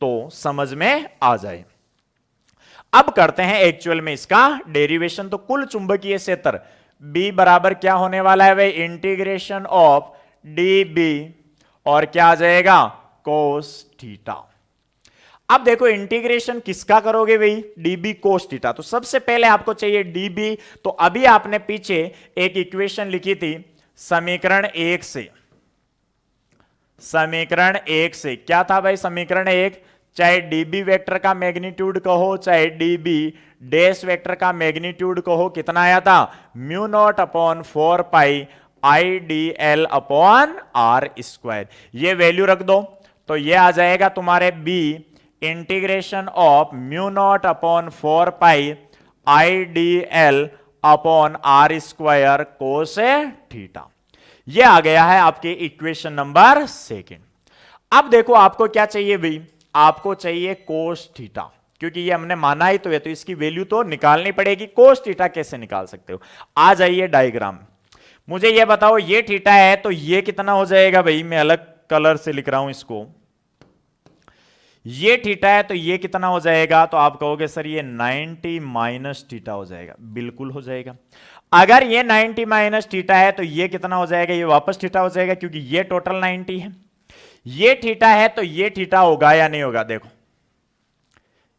तो समझ में आ जाए। अब करते हैं एक्चुअल में इसका डेरिवेशन। तो कुल चुंबकीय क्षेत्र B बराबर क्या होने वाला है भाई, इंटीग्रेशन ऑफ dB और क्या आ जाएगा, कोस थीटा। अब देखो इंटीग्रेशन किसका करोगे भाई, dB कोस थीटा। तो सबसे पहले आपको चाहिए dB, तो अभी आपने पीछे एक इक्वेशन लिखी थी समीकरण 1 से। समीकरण 1 से क्या था भाई, समीकरण 1, चाहे dB वेक्टर का मैग्नीट्यूड कहो चाहे dB डैश वेक्टर का मैग्नीट्यूड कहो, कितना आया था, mu naught upon 4 pi IDL upon R square. ये वैल्यू रख दो तो ये आ जाएगा तुम्हारे B integration of mu naught upon 4 pi IDL upon R square cos theta. ये आ गया है आपके इक्वेशन नंबर 2। अब देखो आपको क्या चाहिए भाई, आपको चाहिए कोस थीटा, क्योंकि ये हमने माना ही तो है, तो इसकी वैल्यू तो निकालनी पड़ेगी। कोस थीटा कैसे निकाल सकते हो, आ जाइए डायग्राम। मुझे ये बताओ, ये थीटा है तो ये कितना हो जाएगा भाई, मैं अलग कलर से लिख रहा हूं इसको। ये थीटा है तो ये कितना हो जाएगा, तो आप कहोगे सर ये 90 माइनस थीटा हो जाएगा। बिल्कुल हो जाएगा। अगर ये 90 माइनस थीटा है तो ये कितना हो जाएगा, ये वापस थीटा हो जाएगा, क्योंकि ये टोटल 90 है। ये थीटा है तो ये थीटा होगा या नहीं होगा, देखो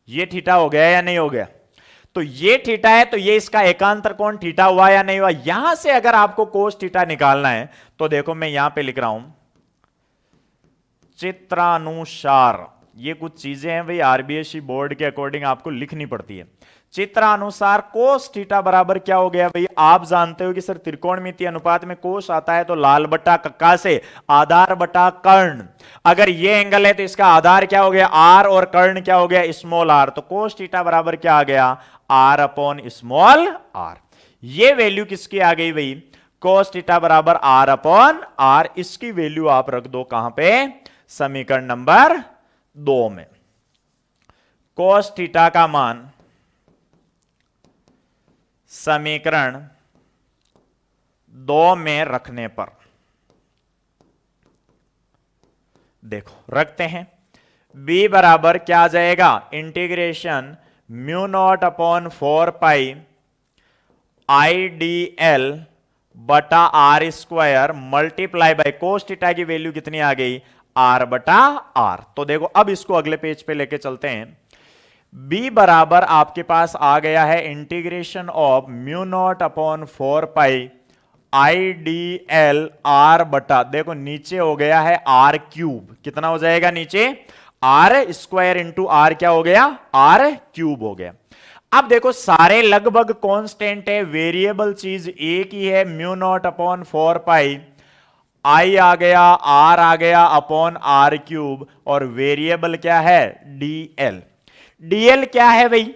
ये थीटा हो गया या नहीं हो गया। तो ये थीटा है तो ये इसका एकांतर कोण थीटा हुआ या नहीं हुआ। यहां से अगर आपको कोस थीटा निकालना है तो देखो मैं यहां पे लिख रहा हूं चित्रानुसार। ये कुछ चीजें हैं भाई आरबीएसई बोर्ड के अकॉर्डिंग आपको लिखनी पड़ती है। चित्रानुसार कोस थीटा बराबर क्या हो गया भाई, आप जानते हो कि सर त्रिकोणमितीय अनुपात में कोस आता है तो लाल बटा कक्का से आधार बटा कर्ण। अगर ये एंगल है तो इसका आधार क्या हो गया आर और कर्ण क्या हो गया स्मॉल आर। तो कोस थीटा बराबर क्या आ गया आर अपॉन स्मॉल आर। ये वैल्यू किसकी आ गई भाई, कोस थीटा बराबर आर अपॉन आर। इसकी वैल्यू आप रख दो कहां पे, समीकरण नंबर 2 में। कोस थीटा का मान समीकरण 2 में रखने पर, देखो रखते हैं, b बराबर क्या आ जाएगा integration mu naught upon 4 pi IDL बटा r square multiply by cos theta की वैल्यू कितनी आ गई आर बटा आर। तो देखो अब इसको अगले पेज पे लेके चलते हैं। b बराबर आपके पास आ गया है integration of mu naught upon 4 pi IDL r बटा, देखो नीचे हो गया है आर क्यूब, कितना हो जाएगा नीचे आर स्क्वायर इंटू आर क्या हो गया आर क्यूब हो गया। अब देखो सारे लगभग कांस्टेंट है, वेरिएबल चीज एक ही है, म्यू नॉट अपॉन 4 पाई, आई आ गया, आर आ गया अपॉन आर क्यूब, और वेरिएबल क्या है, डीएल। डीएल क्या है भाई,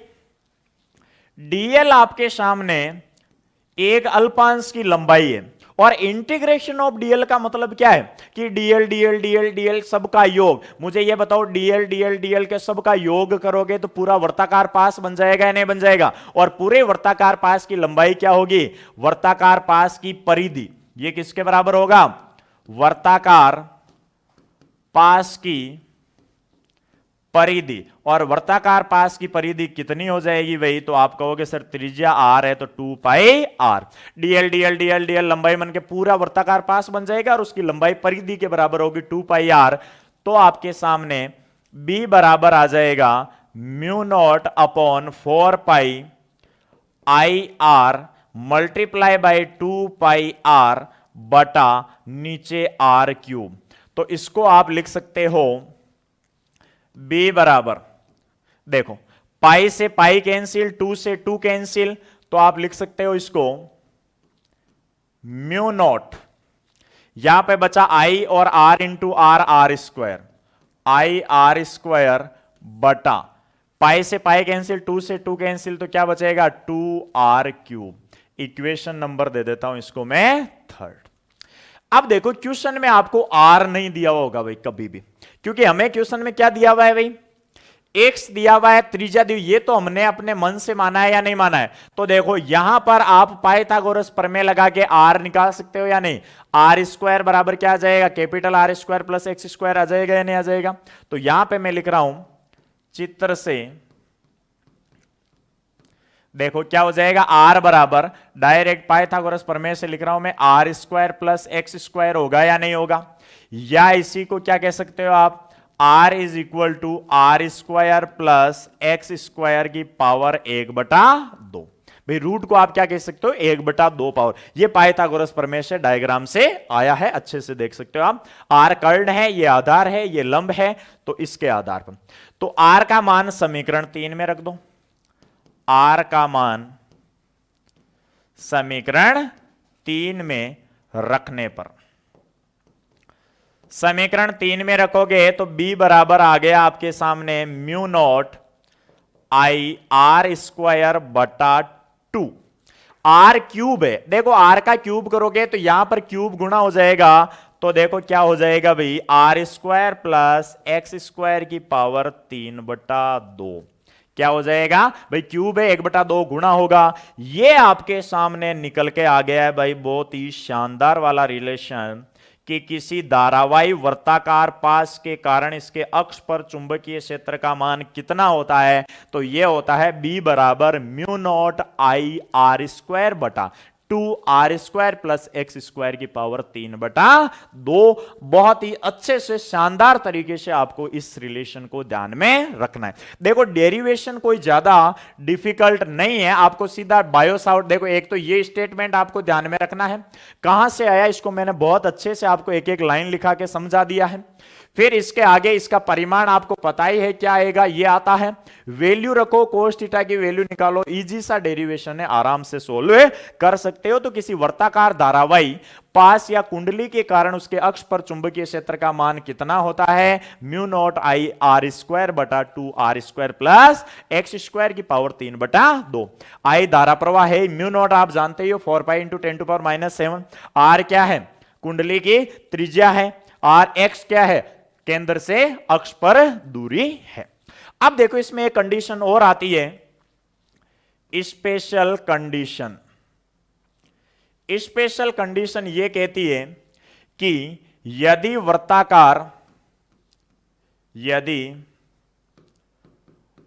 डीएल आपके सामने एक अल्पांश की लंबाई है, और इंटीग्रेशन ऑफ डीएल का मतलब क्या है कि डीएल डीएल डीएल डीएल सबका योग। मुझे ये बताओ, डीएल डीएल डीएल के सबका योग करोगे तो पूरा वर्ताकार पास बन जाएगा या नहीं बन जाएगा, और पूरे वर्ताकार पास की लंबाई क्या होगी, वर्ताकार पास की परिधि, ये किसके बराबर होगा, वर्ताकार पास की परिधि। और वर्ताकार पास की परिधि कितनी हो जाएगी भाई, तो आप कहोगे सर त्रिज्या आर है तो 2 pi R, dl dl dl dl लंबाई बन के पूरा वर्ताकार पास बन जाएगा, और उसकी लंबाई परिधि के बराबर होगी 2 पाई आर। तो आपके सामने b बराबर आ जाएगा mu naught upon 4 pi I r multiply by 2 pi r बटा नीचे आर क्यूब। तो इसको आप लिख सकते हो b बराबर, देखो पाई से पाई कैंसिल, 2 से 2 कैंसिल, तो आप लिख सकते हो इसको म्यू नॉट, यहां पे बचा आई और r into r, r square, I r square बटा पाई से पाई कैंसिल, 2 से 2 कैंसिल, तो क्या बचेगा 2 आर क्यूब। इक्वेशन नंबर दे देता हूं इसको मैं 3rd। अब देखो क्वेश्चन में आपको आर नहीं दिया हुआ होगा भाई कभी भी, क्योंकि हमें क्वेश्चन में क्या दिया हुआ है भाई, एक्स दिया हुआ है, त्रिज्या दी, ये तो हमने अपने मन से माना है या नहीं माना है। तो देखो यहां पर आप पाइथागोरस प्रमेय लगा के आर निकाल सकते हो या नहीं, आर स्क्वायर बराबर क्या आ जाएगा, capital R square plus x square आ जाएगा या नहीं आ जाएगा। तो यहां पे मैं लिख रहा हूं चित्र से, देखो क्या हो जाएगा, आर बराबर डायरेक्ट पाइथागोरस प्रमेय से लिख रहा हूं मैं, r square plus x square होगा या नहीं होगा, या इसी को क्या कह सकते हो आप, r is equal to r square plus x square की पावर 1/2। भाई रूट को आप क्या कह सकते हो, 1/2 पावर। ये पाइथागोरस प्रमेय से डायग्राम से आया है, अच्छे से देख सकते हो आप। r कर्ण है, ये आधार है, ये लंब है, तो इसके आधार पर तो r का मान समीकरण 3 में रख दो, r का मान समीकरण 3 में रखने पर, समीकरण 3 में रखोगे तो b बराबर आ गया आपके सामने mu naught I r square बटा 2, आर क्यूब है, देखो आर का क्यूब करोगे तो यहां पर क्यूब गुणा हो जाएगा, तो देखो क्या हो जाएगा भाई, r square plus x square की पावर 3/2। क्या हो जाएगा भाई, क्यूब है, 1/2 गुणा होगा। ये आपके सामने निकल के आ गया है भाई, बहुत ही शानदार वाला रिलेशन कि किसी धारावाही वर्ताकार पास के कारण इसके अक्ष पर चुंबकीय क्षेत्र का मान कितना होता है, तो यह होता है b बराबर mu naught I r square बटा 2 r square plus x square की पावर 3/2। बहुत ही अच्छे से शानदार तरीके से आपको इस रिलेशन को ध्यान में रखना है। देखो डेरिवेशन कोई ज्यादा डिफिकल्ट नहीं है, आपको सीधा बायोस आउट, देखो एक तो ये स्टेटमेंट आपको ध्यान में रखना है, कहां से आया इसको मैंने बहुत अच्छे से आपको एक एक लाइन लिखा के समझा दिया है। फिर इसके आगे इसका परिमाण आपको पता ही है क्या आएगा, ये आता है, वैल्यू रखो, कोस थीटा की वैल्यू निकालो, इजी सा डेरिवेशन है, आराम से सोल्व कर सकते हो। तो किसी वर्ताकार धारावाही पास या कुंडली के कारण उसके अक्ष पर चुंबकीय क्षेत्र का मान कितना होता है, mu naught I r square बटा 2 r square plus x square की पावर 3/2। आई धारा प्रवाह है, म्यू नॉट आप जानते हो 4 पाई इंटू 10⁻⁷। आर क्या है, कुंडली की त्रिज्या है, आर एक्स क्या है, केंद्र से अक्ष पर दूरी है। अब देखो इसमें एक कंडीशन और आती है, स्पेशल कंडीशन। स्पेशल कंडीशन यह कहती है कि यदि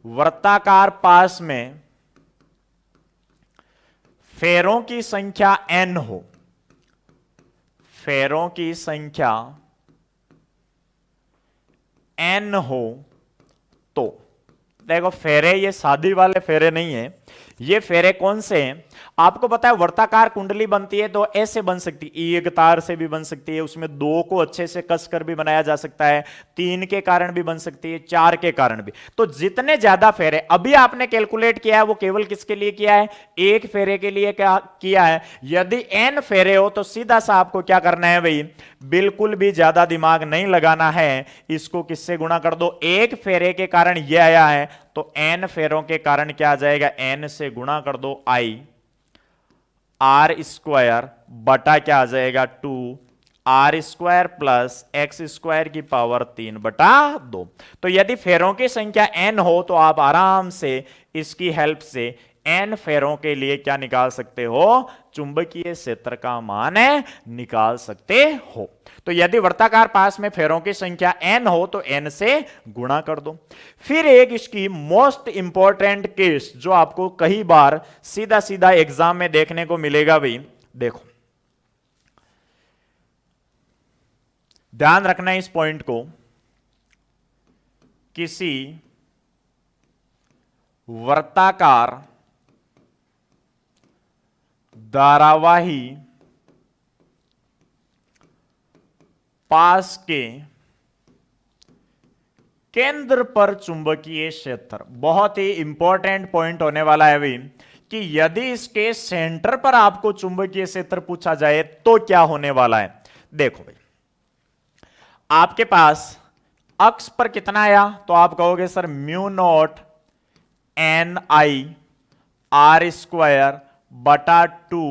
वर्ताकार पास में फेरों की संख्या n हो, फेरों की संख्या n हो, तो देखो फेरे ये शादी वाले फेरे नहीं है, ये फेरे कौन से हैं? आपको पता है वर्ताकार कुंडली बनती है तो ऐसे बन सकती है, एक तार से भी बन सकती है, उसमें दो को अच्छे से कसकर भी बनाया जा सकता है, तीन के कारण भी बन सकती है, चार के कारण भी। तो जितने ज्यादा फेरे अभी आपने कैलकुलेट किया है वो केवल किसके लिए किया है? एक फेरे के लिए क्या किया है। यदि n फेरे हो तो सीधा सा आपको क्या करना है भाई, बिल्कुल भी ज्यादा दिमाग नहीं लगाना है, इसको किससे गुणा कर दो, एक फेरे के कारण यह आया है तो n फेरों के कारण क्या आ जाएगा, n से गुणा कर दो i आर स्क्वायर बटा क्या आ जाएगा 2 r square plus x square की पावर 3/2। तो यदि फेरों की संख्या n हो तो आप आराम से इसकी हेल्प से n फेरों के लिए क्या निकाल सकते हो, चुंबकीय क्षेत्र का मान निकाल सकते हो। तो यदि वर्ताकार पास में फेरों की संख्या n हो तो n से गुणा कर दो। फिर एक इसकी मोस्ट इंपॉर्टेंट केस जो आपको कई बार सीधा सीधा एग्जाम में देखने को मिलेगा भाई, देखो ध्यान रखना इस पॉइंट को, किसी वर्ताकार धारावाही पास के केंद्र पर चुंबकीय क्षेत्र, बहुत ही इंपॉर्टेंट पॉइंट होने वाला है भाई, कि यदि इसके सेंटर पर आपको चुंबकीय क्षेत्र पूछा जाए तो क्या होने वाला है। देखो भाई, आपके पास अक्ष पर कितना आया तो आप कहोगे sir mu naught n I r square बटा 2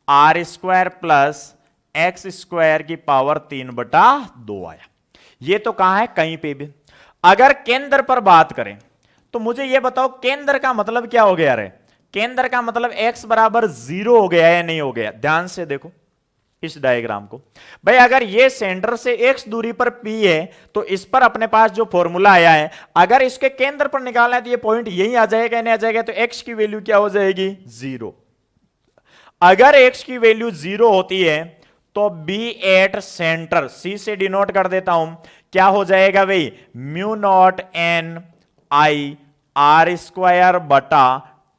r square plus x square की पावर 3/2 आया। ये तो कहां है, कहीं पे भी। अगर केंद्र पर बात करें तो मुझे यह बताओ केंद्र का मतलब क्या हो गया रे, केंद्र का मतलब x बराबर 0 हो गया या नहीं हो गया। ध्यान से देखो इस डायग्राम को भाई, अगर ये सेंटर से x दूरी पर P है तो इस पर अपने पास जो फॉर्मूला आया है, अगर इसके केंद्र पर निकालना है तो ये पॉइंट यही आ जाएगा, नहीं आ जाएगा, तो x की वैल्यू क्या हो जाएगी 0। अगर x की वैल्यू 0 होती है तो B एट सेंटर, C से डिनोट कर देता हूं, क्या हो जाएगा भाई, mu naught n I r square बटा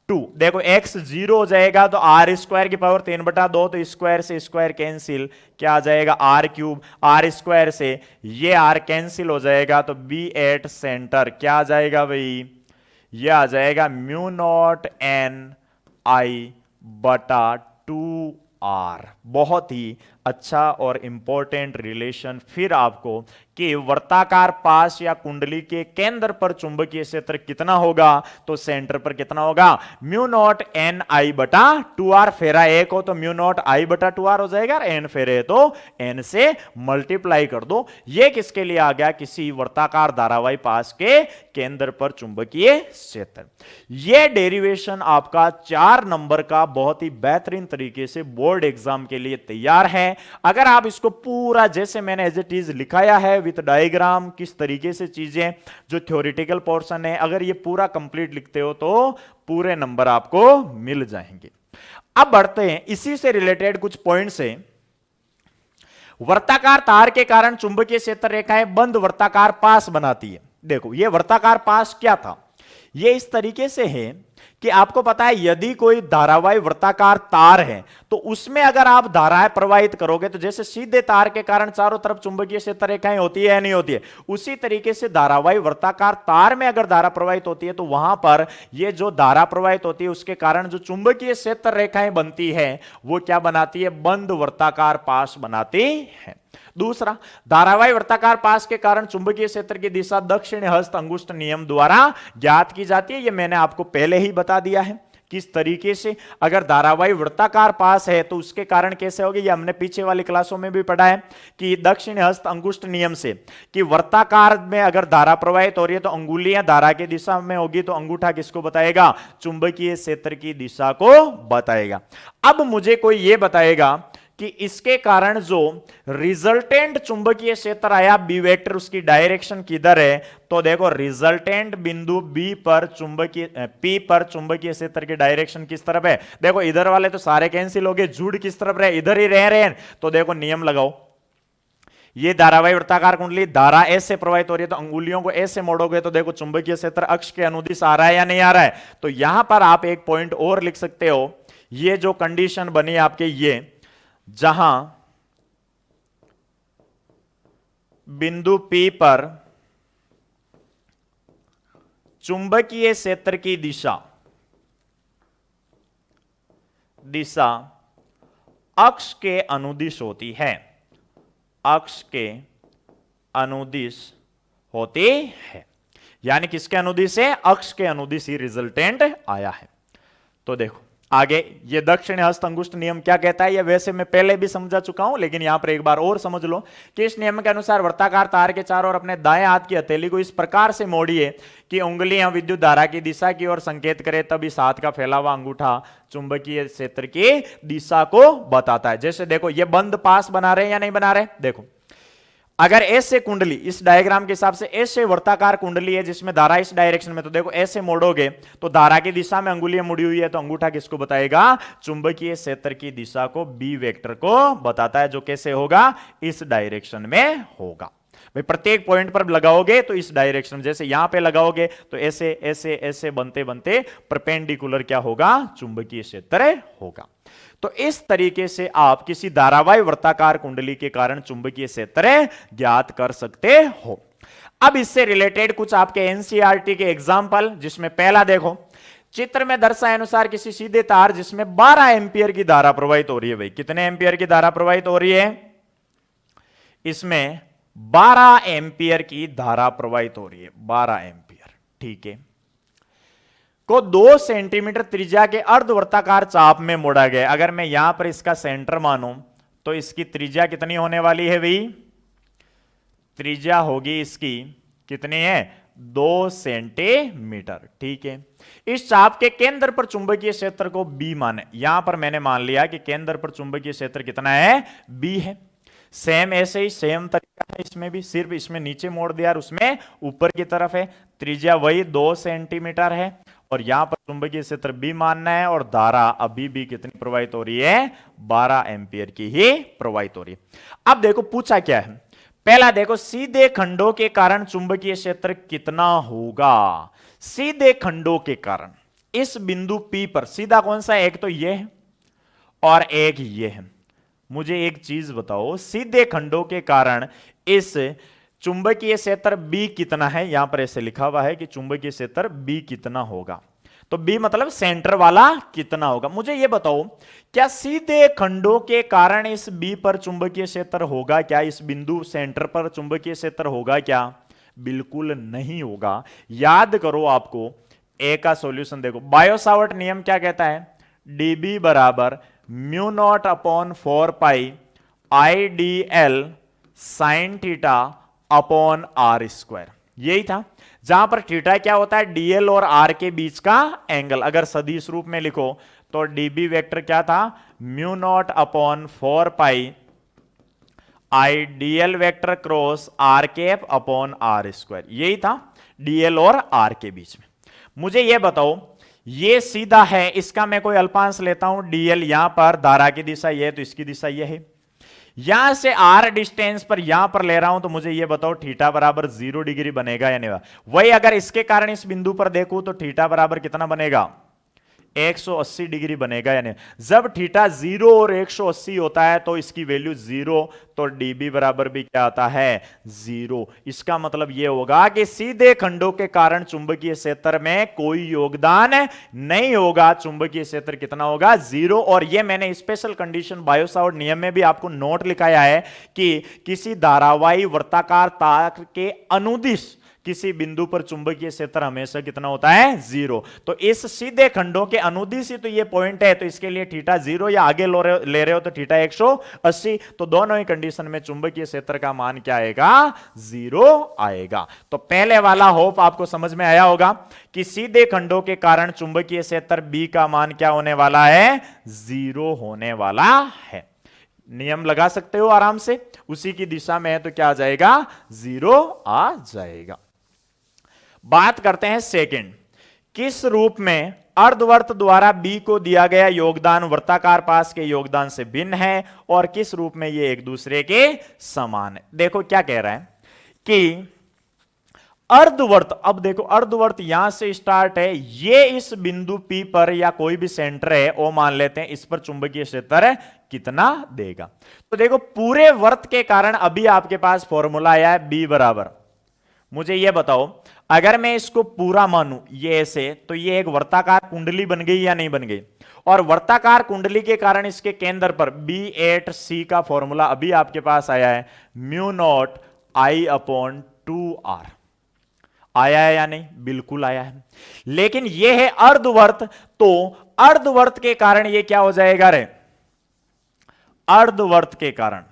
2। देखो x 0 हो जाएगा तो आर स्क्वायर की पावर 3/2, तो स्क्वायर से स्क्वायर कैंसिल, क्या आ जाएगा आर क्यूब, आर स्क्वायर से ये आर कैंसिल हो जाएगा, तो B एट सेंटर क्या आ जाएगा भाई, ये आ जाएगा म्यू नॉट एन आई बटा 2r। बहुत ही अच्छा और इंपॉर्टेंट रिलेशन फिर आपको कि वर्ताकार पास या कुंडली के केंद्र पर चुंबकीय क्षेत्र कितना होगा, तो सेंटर पर कितना होगा, म्यू नॉट एन आई बटा 2r। फेरा एक हो तो म्यू नॉट आई बटा 2r हो जाएगा, और एन फेरे है तो एन से मल्टीप्लाई कर दो। ये किसके लिए आ गया, किसी वर्ताकार धारावाही पास के केंद्र पर चुंबकीय क्षेत्र। यह डेरिवेशन आपका 4 नंबर का बहुत ही बेहतरीन तरीके से बोर्ड एग्जाम के लिए तैयार है। अगर आप इसको पूरा जैसे मैंने एज इट इज लिखाया है विद डायग्राम, किस तरीके से चीजें जो थ्योरेटिकल पोर्शन है, अगर ये पूरा कंप्लीट लिखते हो तो पूरे नंबर आपको मिल जाएंगे। अब बढ़ते हैं इसी से रिलेटेड कुछ पॉइंट्स है। वर्ताकार तार के कारण चुंबकीय क्षेत्र रेखाएं बंद वर्ताकार पास बनाती है। देखो ये वर्ताकार पास क्या था, ये इस तरीके से है कि आपको पता है यदि कोई धारावाही वर्ताकार तार है तो उसमें अगर आप धाराएं प्रवाहित करोगे तो जैसे सीधे तार के कारण चारों तरफ चुंबकीय क्षेत्र रेखाएं होती है या नहीं होती है, उसी तरीके से धारावाही वर्ताकार तार में अगर धारा प्रवाहित होती है तो वहां पर ये जो धारा प्रवाहित होती है उसके कारण जो चुंबकीय क्षेत्र रेखाएं बनती है वो क्या बनाती है, बंद वर्ताकार पास बनाती है। दूसरा, धारावाही वर्ताकार पास के कारण चुंबकीय क्षेत्र की दिशा दक्षिण हस्त अंगुष्ठ नियम द्वारा ज्ञात की जाती है। यह मैंने आपको पहले ही बता दिया है किस तरीके से। अगर धारावाही वृत्ताकार पास है तो उसके कारण कैसे होगी, ये हमने पीछे वाली क्लासों में भी पढ़ा है कि दक्षिण हस्त अंगुष्ठ नियम से कि वृत्ताकार में अगर धारा प्रवाहित हो रही है तो अंगुलियां धारा की दिशा में होगी, तो अंगूठा किसको बताएगा, चुंबकीय क्षेत्र की दिशा को बताएगा। अब मुझे कोई यह बताएगा कि इसके कारण जो रिजल्टेंट चुंबकीय क्षेत्र आया बी वेक्टर, उसकी डायरेक्शन किधर है, तो देखो रिजल्टेंट बिंदु बी पर चुंबकीय पी पर चुंबकीय क्षेत्र की डायरेक्शन किस तरफ है। देखो इधर वाले तो सारे कैंसिल हो गए, जुड़ किस तरफ रहे, इधर ही रह रहे हैं। तो देखो नियम लगाओ, ये धारावाही वृत्ताकार कुंडली, धारा एस से प्रवाहित हो रही है, तो अंगुलियों को एस से मोड़ोगे तो देखो चुंबकीय क्षेत्र अक्ष के अनुदिश आ रहा है या नहीं आ रहा है। तो यहां पर आप एक पॉइंट और लिख सकते हो, ये जो कंडीशन बनी आपके, ये जहां बिंदु P पर चुंबकीय क्षेत्र की दिशा अक्ष के अनुदिश होती है, अक्ष के अनुदिश होती है, यानी किसके अनुदिश है? अक्ष के अनुदिश ही रिजल्टेंट आया है। तो देखो आगे ये दक्षिणी हस्त अंगुष्ठ नियम क्या कहता है, ये वैसे मैं पहले भी समझा चुका हूं, लेकिन यहां पर एक बार और समझ लो कि इस नियम के अनुसार वृत्ताकार तार के चारों ओर अपने दाएं हाथ की हथेली को इस प्रकार से मोड़िए कि उंगलियां विद्युत धारा की दिशा की ओर संकेत करे, तब इस हाथ का फैला हुआ अंगूठा चुंबकीय क्षेत्र की दिशा को बताता है। जैसे देखो ये बंद पास बना रहे हैं या नहीं बना रहे, देखो अगर ऐसे कुंडली, इस डायग्राम के हिसाब से ऐसे वर्ताकार कुंडली है जिसमें धारा इस डायरेक्शन में, तो देखो ऐसे मोड़ोगे तो धारा की दिशा में अंगुलियां मुड़ी हुई है, तो अंगूठा किसको बताएगा? चुंबकीय क्षेत्र की दिशा को, बी वेक्टर को बताता है, जो कैसे होगा? इस डायरेक्शन में होगा। भाई प्रत्येक पॉइंट पर लगाओगे तो इस डायरेक्शन, जैसे यहां पे लगाओगे तो ऐसे ऐसे ऐसे बनते बनते परपेंडिकुलर क्या होगा? चुंबकीय क्षेत्र होगा। तो इस तरीके से आप किसी धारावाही वृत्ताकार कुंडली के कारण चुंबकीय क्षेत्र ज्ञात कर सकते हो। अब इससे रिलेटेड कुछ आपके एनसीईआरटी के एग्जाम्पल, जिसमें पहला देखो, चित्र में दर्शाए अनुसार किसी सीधे तार जिसमें 12 एंपियर की धारा प्रवाहित हो रही है। भाई कितने एंपियर की धारा प्रवाहित हो रही है? इसमें 12 एंपियर की धारा प्रवाहित हो रही है, 12 एंपियर, ठीक है, को 2 सेंटीमीटर त्रिज्या के अर्धवृत्ताकार चाप में मोड़ा गया। अगर मैं यहां पर इसका सेंटर मानूं तो इसकी त्रिज्या कितनी होने वाली है? भाई त्रिज्या होगी इसकी कितनी है? 2 सेंटीमीटर, ठीक है। इस चाप के केंद्र पर चुंबकीय क्षेत्र को B माने। यहां पर मैंने मान लिया कि केंद्र पर चुंबकीय क्षेत्र कितना है? B है। सेम ऐसे ही सेम तरीका है इसमें भी, सिर्फ इसमें नीचे मोड़ दिया और उसमें ऊपर की तरफ है। त्रिज्या वही 2 सेंटीमीटर है और यहां पर चुंबकीय क्षेत्र B मानना है, और धारा अभी भी कितनी प्रवाहित हो रही है? 12 एंपियर की ही प्रवाहित हो रही है। अब देखो पूछा क्या है, पहला देखो, सीधे खंडों के कारण चुंबकीय क्षेत्र कितना होगा? सीधे खंडों के कारण इस बिंदु P पर, सीधा कौन सा है? एक तो ये है और एक ये है। मुझे एक चीज बताओ, सीधे खंडों के कारण इस चुंबकीय क्षेत्र B कितना है? यहां पर ऐसे लिखा हुआ है कि चुंबकीय क्षेत्र B कितना होगा, तो B मतलब सेंटर वाला कितना होगा। मुझे यह बताओ, क्या सीधे खंडों के कारण इस B पर चुंबकीय क्षेत्र होगा क्या? इस बिंदु सेंटर पर चुंबकीय क्षेत्र होगा क्या? बिल्कुल नहीं होगा। याद करो, आपको ए का सॉल्यूशन देखो, बायो-सावर्ट नियम क्या कहता है? dB बराबर mu naught upon 4 pi IDL sign theta upon R square, यही था। जहां पर थीटा क्या होता है? DL और R के बीच का एंगल। अगर सदिश रूप में लिखो तो dB वेक्टर क्या था? Mu naught upon 4 pi IDL vector cross R cap upon R square, यही था DL और R के बीच में। मुझे यह बताओ, ये सीधा है, इसका मैं कोई अल्पांश लेता हूं DL, यहां पर धारा की दिशा यह है तो इसकी दिशा यह है। यहां से R डिस्टेंस पर यहां पर ले रहा हूं, तो मुझे यह बताओ थीटा बराबर 0 डिग्री बनेगा या नहीं? वही अगर इसके कारण इस बिंदु पर देखूं तो थीटा बराबर कितना बनेगा? 180 डिग्री बनेगा या नहीं? जब थीटा 0 और 180 होता है तो इसकी वैल्यू 0, तो dB बराबर भी क्या आता है? 0। इसका मतलब यह होगा कि सीधे खंडों के कारण चुंबकीय क्षेत्र में कोई योगदान नहीं होगा। चुंबकीय क्षेत्र कितना होगा? 0। और यह मैंने स्पेशल कंडीशन बायो-सावर्ट नियम में भी आपको नोट लिखाया है कि किसी धारावाही वृत्ताकार तार के अनुदिश किसी बिंदु पर चुंबकीय क्षेत्र हमेशा कितना होता है? 0। तो इस सीधे खंडों के अनुदिश ही तो ये पॉइंट है, तो इसके लिए थीटा 0 या आगे ले रहे हो तो थीटा 180, तो दोनों ही कंडीशन में चुंबकीय क्षेत्र का मान क्या आएगा? 0 आएगा। तो पहले वाला होप आपको समझ में आया होगा कि सीधे खंडों के कारण चुंबकीय क्षेत्र B का मान क्या होने वाला है? 0 होने वाला है। नियम लगा सकते हो आराम से, उसी की दिशा में है तो क्या आ जाएगा? 0 आ जाएगा। बात करते हैं सेकंड, किस रूप में अर्धवर्त द्वारा बी को दिया गया योगदान वर्ताकार पास के योगदान से भिन्न है और किस रूप में ये एक दूसरे के समान है। देखो क्या कह रहा है कि अर्धवर्त, अब देखो अर्धवर्त यहां से स्टार्ट है, ये इस बिंदु P पर या कोई भी सेंटर है वो मान लेते हैं, इस पर चुंबकीय क्षेत्र कितना देगा। तो देखो पूरे वर्त के कारण अभी आपके पास फॉर्मूला आया है B बराबर, मुझे ये बताओ अगर मैं इसको पूरा मानूं ये ऐसे, तो ये एक वर्ताकार कुंडली बन गई या नहीं बन गई। और वर्ताकार कुंडली के कारण इसके केंद्र पर B8C का फॉर्मूला अभी आपके पास आया है म्यू नॉट I/2R। आया है या नहीं? बिल्कुल आया है। लेकिन यह है अर्धवर्त, तो अर्धवर्त के कारण यह क्या हो जाएगा रे? अर्धवर्त के कारण,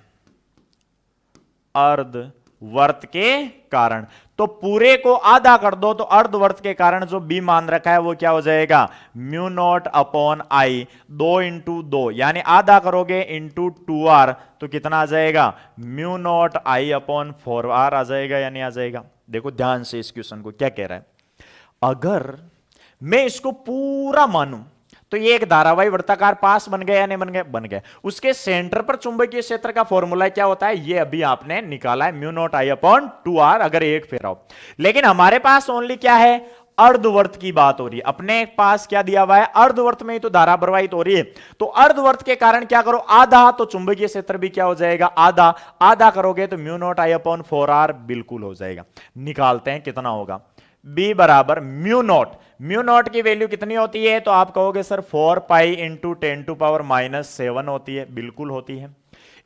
अर्धवर्त के कारण तो पूरे को आधा कर दो, तो अर्धवर्त के कारण जो बी मान रखा है वो क्या हो जाएगा? Mu naught upon I, 2 into 2 यानी आधा करोगे इंटू 2R, तो कितना आ जाएगा? म्यू नॉट आई अपॉन 4R आ जाएगा या नहीं आ जाएगा? देखो ध्यान से इस क्वेश्चन को क्या कह रहा है। अगर मैं इसको पूरा मानूं तो ये एक धारावाही वर्ताकार पास बन गया या नहीं बन गया? बन गया। उसके सेंटर पर चुंबकीय क्षेत्र का फॉर्मूला क्या होता है? ये अभी आपने निकाला है म्यू नॉट आई अपॉन 2R, अगर एक फेराओ। लेकिन हमारे पास ओनली क्या है? अर्धवर्त की बात हो रही है। अपने पास क्या दिया हुआ है? अर्धवर्त में ही तो धारा प्रवाहित हो रही है। तो अर्धवर्त के कारण क्या करो? आधा, तो चुंबकीय क्षेत्र भी क्या हो जाएगा? आधा। आधा करोगे तो म्यू नॉट आई अपॉन 4R बिल्कुल हो जाएगा। निकालते हैं कितना होगा। B बराबर म्यू नॉट, म्यू नॉट की वैल्यू कितनी होती है? तो आप कहोगे सर 4 पाई इंटू 10⁻⁻7 होती है। बिल्कुल होती है।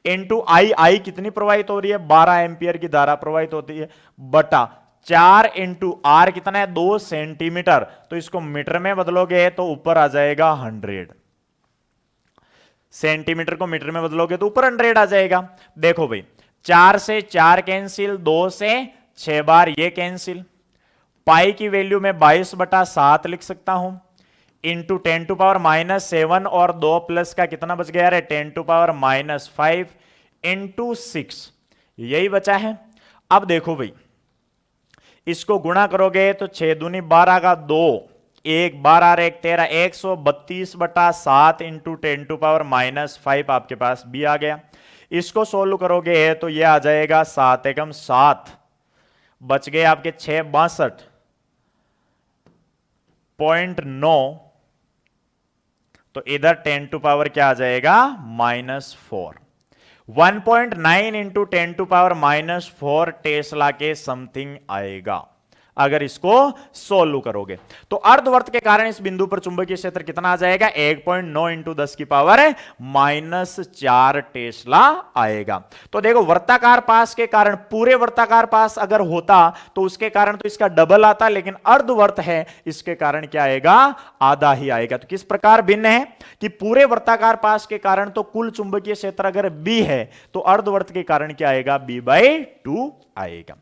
इंटू आई कितनी प्रवाहित हो रही है? 12 एम्पियर की धारा प्रवाहित होती है, बटा 4 इंटू आर कितना है? 2 सेंटीमीटर। तो इसको मीटर में बदलोगे तो ऊपर आ जाएगा 100। सेंटीमीटर को मीटर में बदलोगे तो ऊपर 100 आ जाएगा। देखो भाई 4 से 4 कैंसिल, 2 से 6 बार ये कैंसिल। पाई की वैल्यू में 22/7 लिख सकता हूं, इंटू 10⁻⁻7 और 2 प्लस का कितना बच गया? 10⁻⁻5 इंटू 6, यही बचा है। अब देखो भाई इसको गुणा करोगे तो 6 दूनी 12 का 2, 1 12 1 13, 132/7 इंटू 10⁻⁻5 आपके पास भी आ गया। इसको सोल्व करोगे तो ये आ जाएगा 7 एकम 7, बच गए आपके 6 62.9, तो इधर 10 क्या आ जाएगा? -4। 1.9 इंटू 10⁻⁻4 टेस्ला के समथिंग आएगा अगर इसको सोल्व करोगे। तो अर्धवर्त के कारण इस बिंदु पर चुंबकीय क्षेत्र कितना आ जाएगा? 1.9 इंटू 10⁻⁻4 टेस्ला आएगा। तो देखो वर्ताकार पास के कारण, पूरे वर्ताकार पास अगर होता तो उसके कारण तो इसका डबल आता, लेकिन अर्धवर्त है इसके कारण क्या आएगा? आधा ही आएगा। तो किस प्रकार भिन्न है कि पूरे वर्ताकार पास के कारण तो कुल चुंबकीय क्षेत्र अगर B है तो अर्धवर्त के कारण क्या आएगा? B/2 आएगा।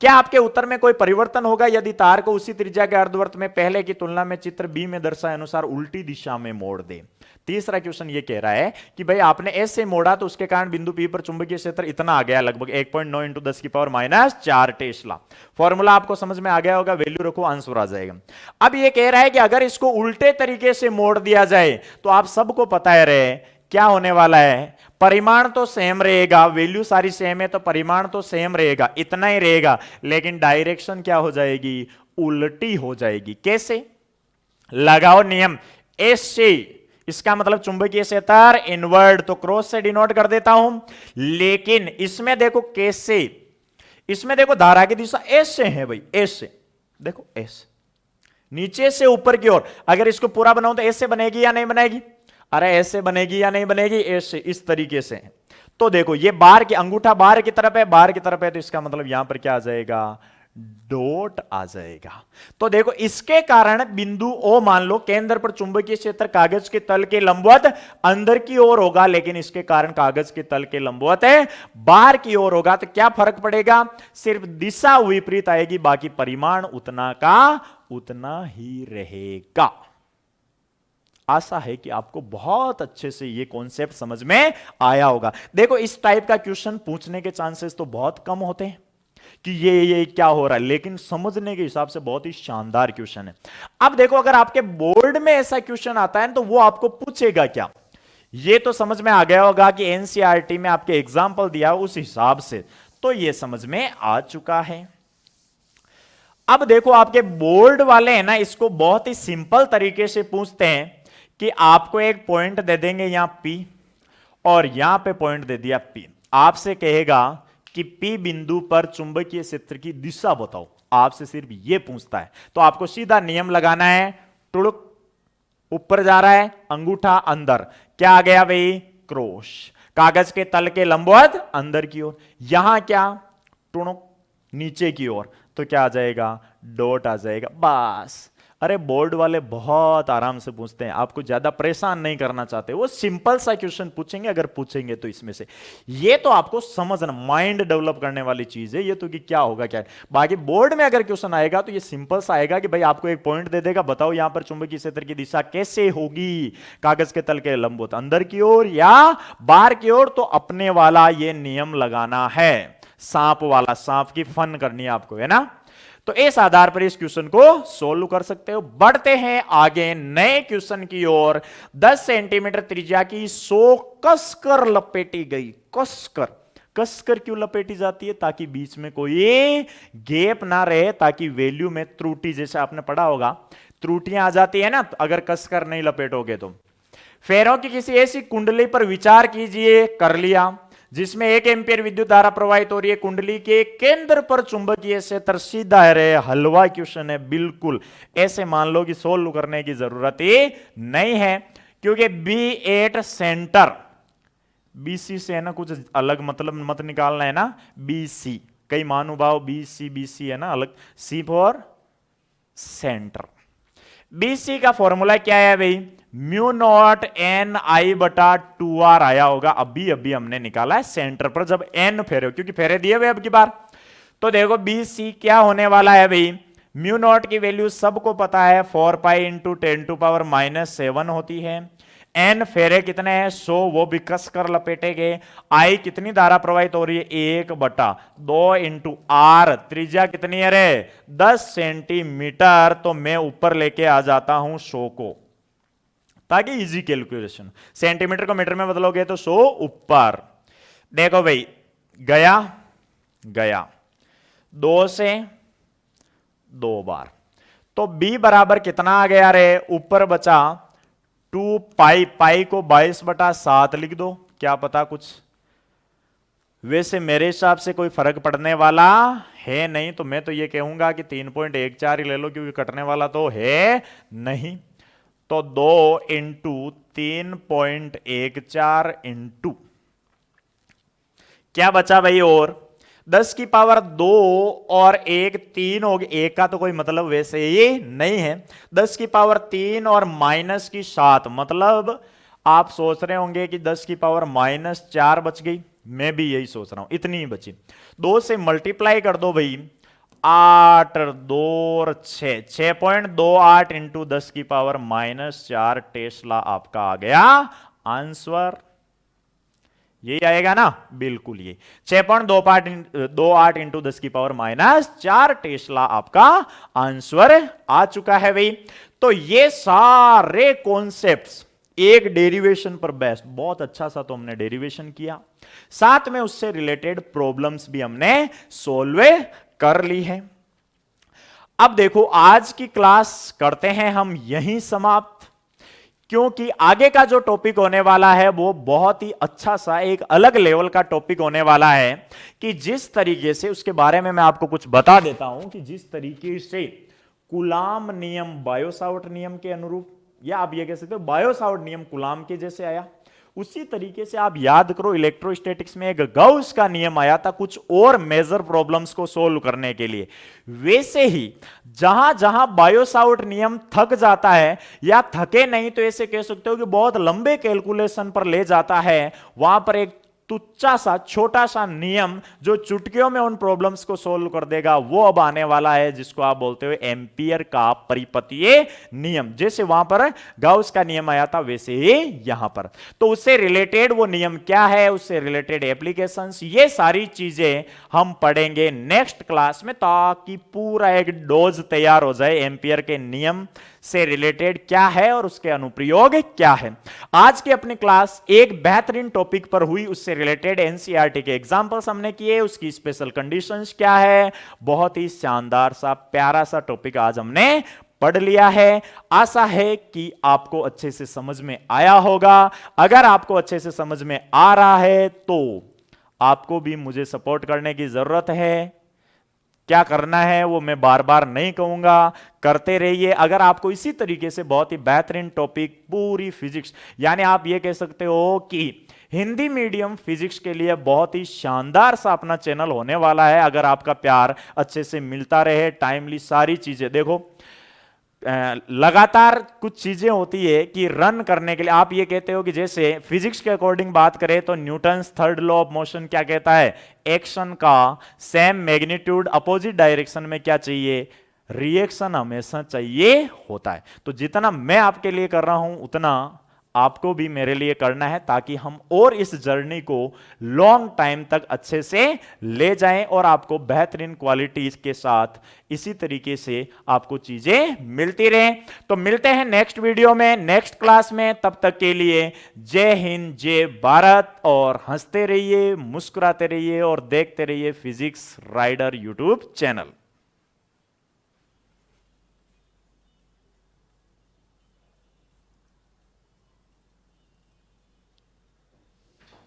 क्या आपके उत्तर में कोई परिवर्तन होगा यदि तार को उसी त्रिज्या के अर्धवर्त में पहले की तुलना में चित्र बी में दर्शाए अनुसार उल्टी दिशा में मोड़ दे? तीसरा क्वेश्चन ये कह रहा है कि भाई आपने ऐसे मोड़ा तो उसके कारण बिंदु P पर चुंबकीय क्षेत्र इतना आ गया, लगभग 1.9 इंटू 10⁻⁻4 टेस्ला। फॉर्मूला आपको समझ में आ गया होगा, वैल्यू रखो आंसर आ जाएगा। अब ये कह रहा है कि अगर इसको उल्टे तरीके से मोड़ दिया जाए तो आप सबको पता है रे क्या होने वाला है? परिमाण तो सेम रहेगा, वैल्यू सारी सेम है तो परिमाण तो सेम रहेगा, इतना ही रहेगा, लेकिन डायरेक्शन क्या हो जाएगी? उल्टी हो जाएगी। कैसे? लगाओ नियम एस से, इसका मतलब चुंबकीय क्षेत्र इनवर्ड, तो क्रॉस से डिनोट कर देता हूं। लेकिन इसमें देखो कैसे, इसमें देखो धारा की दिशा एस से है भाई, एस से, देखो एस नीचे से ऊपर की ओर। अगर इसको पूरा बनाऊं तो एस से बनेगी या नहीं बनेगी? अरे ऐसे बनेगी या नहीं बनेगी? ऐसे, इस तरीके से। तो देखो ये बाहर की, अंगूठा बाहर की तरफ है, बाहर की तरफ है, तो इसका मतलब यहां पर क्या आ जाएगा? डॉट आ जाएगा। तो देखो इसके कारण बिंदु O मान लो केंद्र पर चुंबकीय क्षेत्र कागज के तल के लंबवत अंदर की ओर होगा, लेकिन इसके कारण कागज के तल के लंबवत है बाहर की ओर होगा। तो क्या फर्क पड़ेगा? सिर्फ दिशा विपरीत आएगी, बाकी परिमाण उतना का उतना ही रहेगा। आशा है कि आपको बहुत अच्छे से ये कॉन्सेप्ट समझ में आया होगा। देखो इस टाइप का क्वेश्चन पूछने के चांसेस तो बहुत कम होते हैं, कि ये क्या हो रहा है, लेकिन समझने के हिसाब से बहुत ही शानदार क्वेश्चन है। अब देखो, अगर आपके बोर्ड में ऐसा क्वेश्चन आता है तो वो आपको पूछेगा क्या, ये तो समझ में आ गया होगा कि एनसीईआरटी में आपके एग्जाम्पल दिया उस हिसाब से, तो ये समझ में आ चुका है। अब देखो, आपके बोर्ड वाले हैं ना, इसको बहुत ही सिंपल तरीके से पूछते हैं कि आपको एक पॉइंट दे देंगे यहां P, और यहां पे पॉइंट दे दिया P। आपसे कहेगा कि P बिंदु पर चुंबकीय क्षेत्र की दिशा बताओ, आपसे सिर्फ ये पूछता है। तो आपको सीधा नियम लगाना है, टुड़ुक ऊपर जा रहा है, अंगूठा अंदर, क्या आ गया भाई, क्रॉस, कागज के तल के लंबवत अंदर की ओर, यहां क्या, टुणुक नीचे की ओर, तो क्या आ जाएगा, डॉट आ जाएगा, बस। अरे बोर्ड वाले बहुत आराम से पूछते हैं, आपको ज्यादा परेशान नहीं करना चाहते, वो सिंपल सा क्वेश्चन पूछेंगे, अगर पूछेंगे तो इसमें से। ये तो आपको समझना, माइंड डेवलप करने वाली चीज है ये तो, कि क्या होगा क्या है। बाकी बोर्ड में अगर क्वेश्चन आएगा तो ये सिंपल सा आएगा कि भाई आपको एक पॉइंट दे देगा, बताओ यहां पर चुंबकीय क्षेत्र की दिशा कैसे होगी, कागज के तल के लंबवत अंदर की ओर या बाहर की ओर, तो अपने वाला ये नियम लगाना है, सांप वाला, सांप की फन करनी है आपको, है ना। तो इस आधार पर इस क्वेश्चन को सोल्व कर सकते हो। बढ़ते हैं आगे नए क्वेश्चन की ओर। 10 सेंटीमीटर त्रिज्या की 100 कसकर लपेटी गई, कसकर क्यों लपेटी जाती है, ताकि बीच में कोई गैप ना रहे, ताकि वैल्यू में त्रुटि, जैसे आपने पढ़ा होगा त्रुटियां आ जाती है ना अगर कसकर नहीं लपेटोगे तो। फेरों की किसी ऐसी कुंडली पर विचार कीजिए, कर लिया, जिसमें 1 एम्पीयर विद्युत धारा प्रवाहित हो रही है, कुंडली के केंद्र पर चुंबकीय क्षेत्र सीधा है। हलवा क्वेश्चन है बिल्कुल, ऐसे मान लो कि सोल्व करने की जरूरत ही नहीं है, क्योंकि B8 सेंटर, BC से है ना, कुछ अलग मतलब मत निकालना है ना, BC, कई महानुभाव BC है ना अलग, C फॉर सेंटर। BC का फॉर्मूला क्या है भाई, म्यू नॉट एन आई बटा 2R आया होगा, अभी हमने निकाला है सेंटर पर, जब एन फेरे, क्योंकि फेरे दिए हुए अब की बार। तो देखो BC क्या होने वाला है भाई, म्यू नॉट की वैल्यू सबको पता है, 4 पाई इंटू 10⁻⁻7 होती है। एन फेरे कितने हैं, 100, वो भी कस कर लपेटे गए। आई कितनी धारा प्रवाहित हो रही है, 1/2 इंटू आर, त्रिज्या कितनी है रे, 10 सेंटीमीटर, तो मैं ऊपर लेके आ जाता हूं 100 को, ताकि इजी कैलकुलेशन, सेंटीमीटर को मीटर में बदलोगे तो 100 ऊपर। देखो भाई, गया 2 से 2 बार, तो B बराबर कितना आ गया रे, ऊपर बचा 2 पाई, पाई को 22/7 लिख दो, क्या पता कुछ, वैसे मेरे हिसाब से कोई फर्क पड़ने वाला है नहीं, तो मैं तो ये कहूंगा कि 3.14 ही ले लो, क्योंकि कटने वाला तो है नहीं। तो 2 इंटू 3.14 इंटू क्या बचा भाई, और 10 की पावर 2 और 1 3 हो गया, 1 का तो कोई मतलब वैसे ही नहीं है, 10 की पावर 3 और माइनस की 7, मतलब आप सोच रहे होंगे कि 10 की पावर -4 बच गई, मैं भी यही सोच रहा हूं, इतनी ही बची। 2 से मल्टीप्लाई कर दो भाई, 8 2 और 6, 6.28 इंटू 10 की पावर -4 टेस्ला आपका आ गया आंसर, यही आएगा ना, बिल्कुल ये 6.28 इंटू 10 की पावर -4 टेस्ला आपका आंसर आ चुका है भाई। तो ये सारे कॉन्सेप्ट्स एक डेरिवेशन पर बेस्ड, बहुत अच्छा सा तो हमने डेरिवेशन किया, साथ में उससे रिलेटेड प्रॉब्लम्स भी हमने सोल्व कर ली है। अब देखो, आज की क्लास करते हैं हम यहीं समाप्त, क्योंकि आगे का जो टॉपिक होने वाला है वो बहुत ही अच्छा सा एक अलग लेवल का टॉपिक होने वाला है, कि जिस तरीके से, उसके बारे में मैं आपको कुछ बता देता हूं, कि जिस तरीके से कूलाम नियम बायो-सावर्ट नियम के अनुरूप, या आप ये कह सकते हो बायो-सावर्ट नियम कूलाम के जैसे आया, उसी तरीके से आप याद करो इलेक्ट्रोस्टैटिक्स में एक गाउस का नियम आया था कुछ और मेजर प्रॉब्लम्स को सोल्व करने के लिए। वैसे ही जहां जहां बायो-सावर्ट नियम थक जाता है, या थके नहीं तो ऐसे कह सकते हो कि बहुत लंबे कैलकुलेशन पर ले जाता है, वहां पर एक तुच्चा सा छोटा सा नियम जो चुटकियों में उन प्रॉब्लम्स को सोल्व कर देगा, वो अब आने वाला है, जिसको आप बोलते हो एम्पियर का परिपतीय नियम। जैसे वहां पर गाउस का नियम आया था, वैसे ही यहां पर। तो उससे रिलेटेड वो नियम क्या है, उससे रिलेटेड एप्लीकेशंस, ये सारी चीजें हम पढ़ेंगे नेक्स्ट क्लास में, ताकि पूरा एक डोज तैयार हो जाए एम्पियर के नियम से रिलेटेड क्या है और उसके अनुप्रयोग क्या है। आज की अपनी क्लास एक बेहतरीन टॉपिक पर हुई, उससे रिलेटेड एनसीईआरटी के एग्जांपल्स हमने किए, उसकी स्पेशल कंडीशंस क्या है, बहुत ही शानदार सा प्यारा सा टॉपिक आज हमने पढ़ लिया है। आशा है कि आपको अच्छे से समझ में आया होगा। अगर आपको अच्छे से समझ में आ रहा है तो आपको भी मुझे सपोर्ट करने की जरूरत है। क्या करना है वो मैं बार बार नहीं कहूंगा, करते रहिए। अगर आपको इसी तरीके से बहुत ही बेहतरीन टॉपिक, पूरी फिजिक्स, यानी आप ये कह सकते हो कि हिंदी मीडियम फिजिक्स के लिए बहुत ही शानदार सा अपना चैनल होने वाला है। अगर आपका प्यार अच्छे से मिलता रहे, टाइमली सारी चीजें, देखो लगातार कुछ चीजें होती है कि रन करने के लिए आप ये कहते हो कि जैसे फिजिक्स के अकॉर्डिंग बात करें तो Newton's third law of motion क्या कहता है, एक्शन का सेम मैग्नीट्यूड अपोजिट डायरेक्शन में क्या चाहिए, रिएक्शन हमेशा चाहिए होता है। तो जितना मैं आपके लिए कर रहा हूं उतना आपको भी मेरे लिए करना है, ताकि हम और इस जर्नी को लॉन्ग टाइम तक अच्छे से ले जाएं और आपको बेहतरीन क्वालिटी के साथ इसी तरीके से आपको चीजें मिलती रहें। तो मिलते हैं नेक्स्ट वीडियो में, नेक्स्ट क्लास में। तब तक के लिए जय हिंद, जय भारत, और हंसते रहिए, मुस्कुराते रहिए और देखते रहिए फिजिक्स राइडर यूट्यूब चैनल।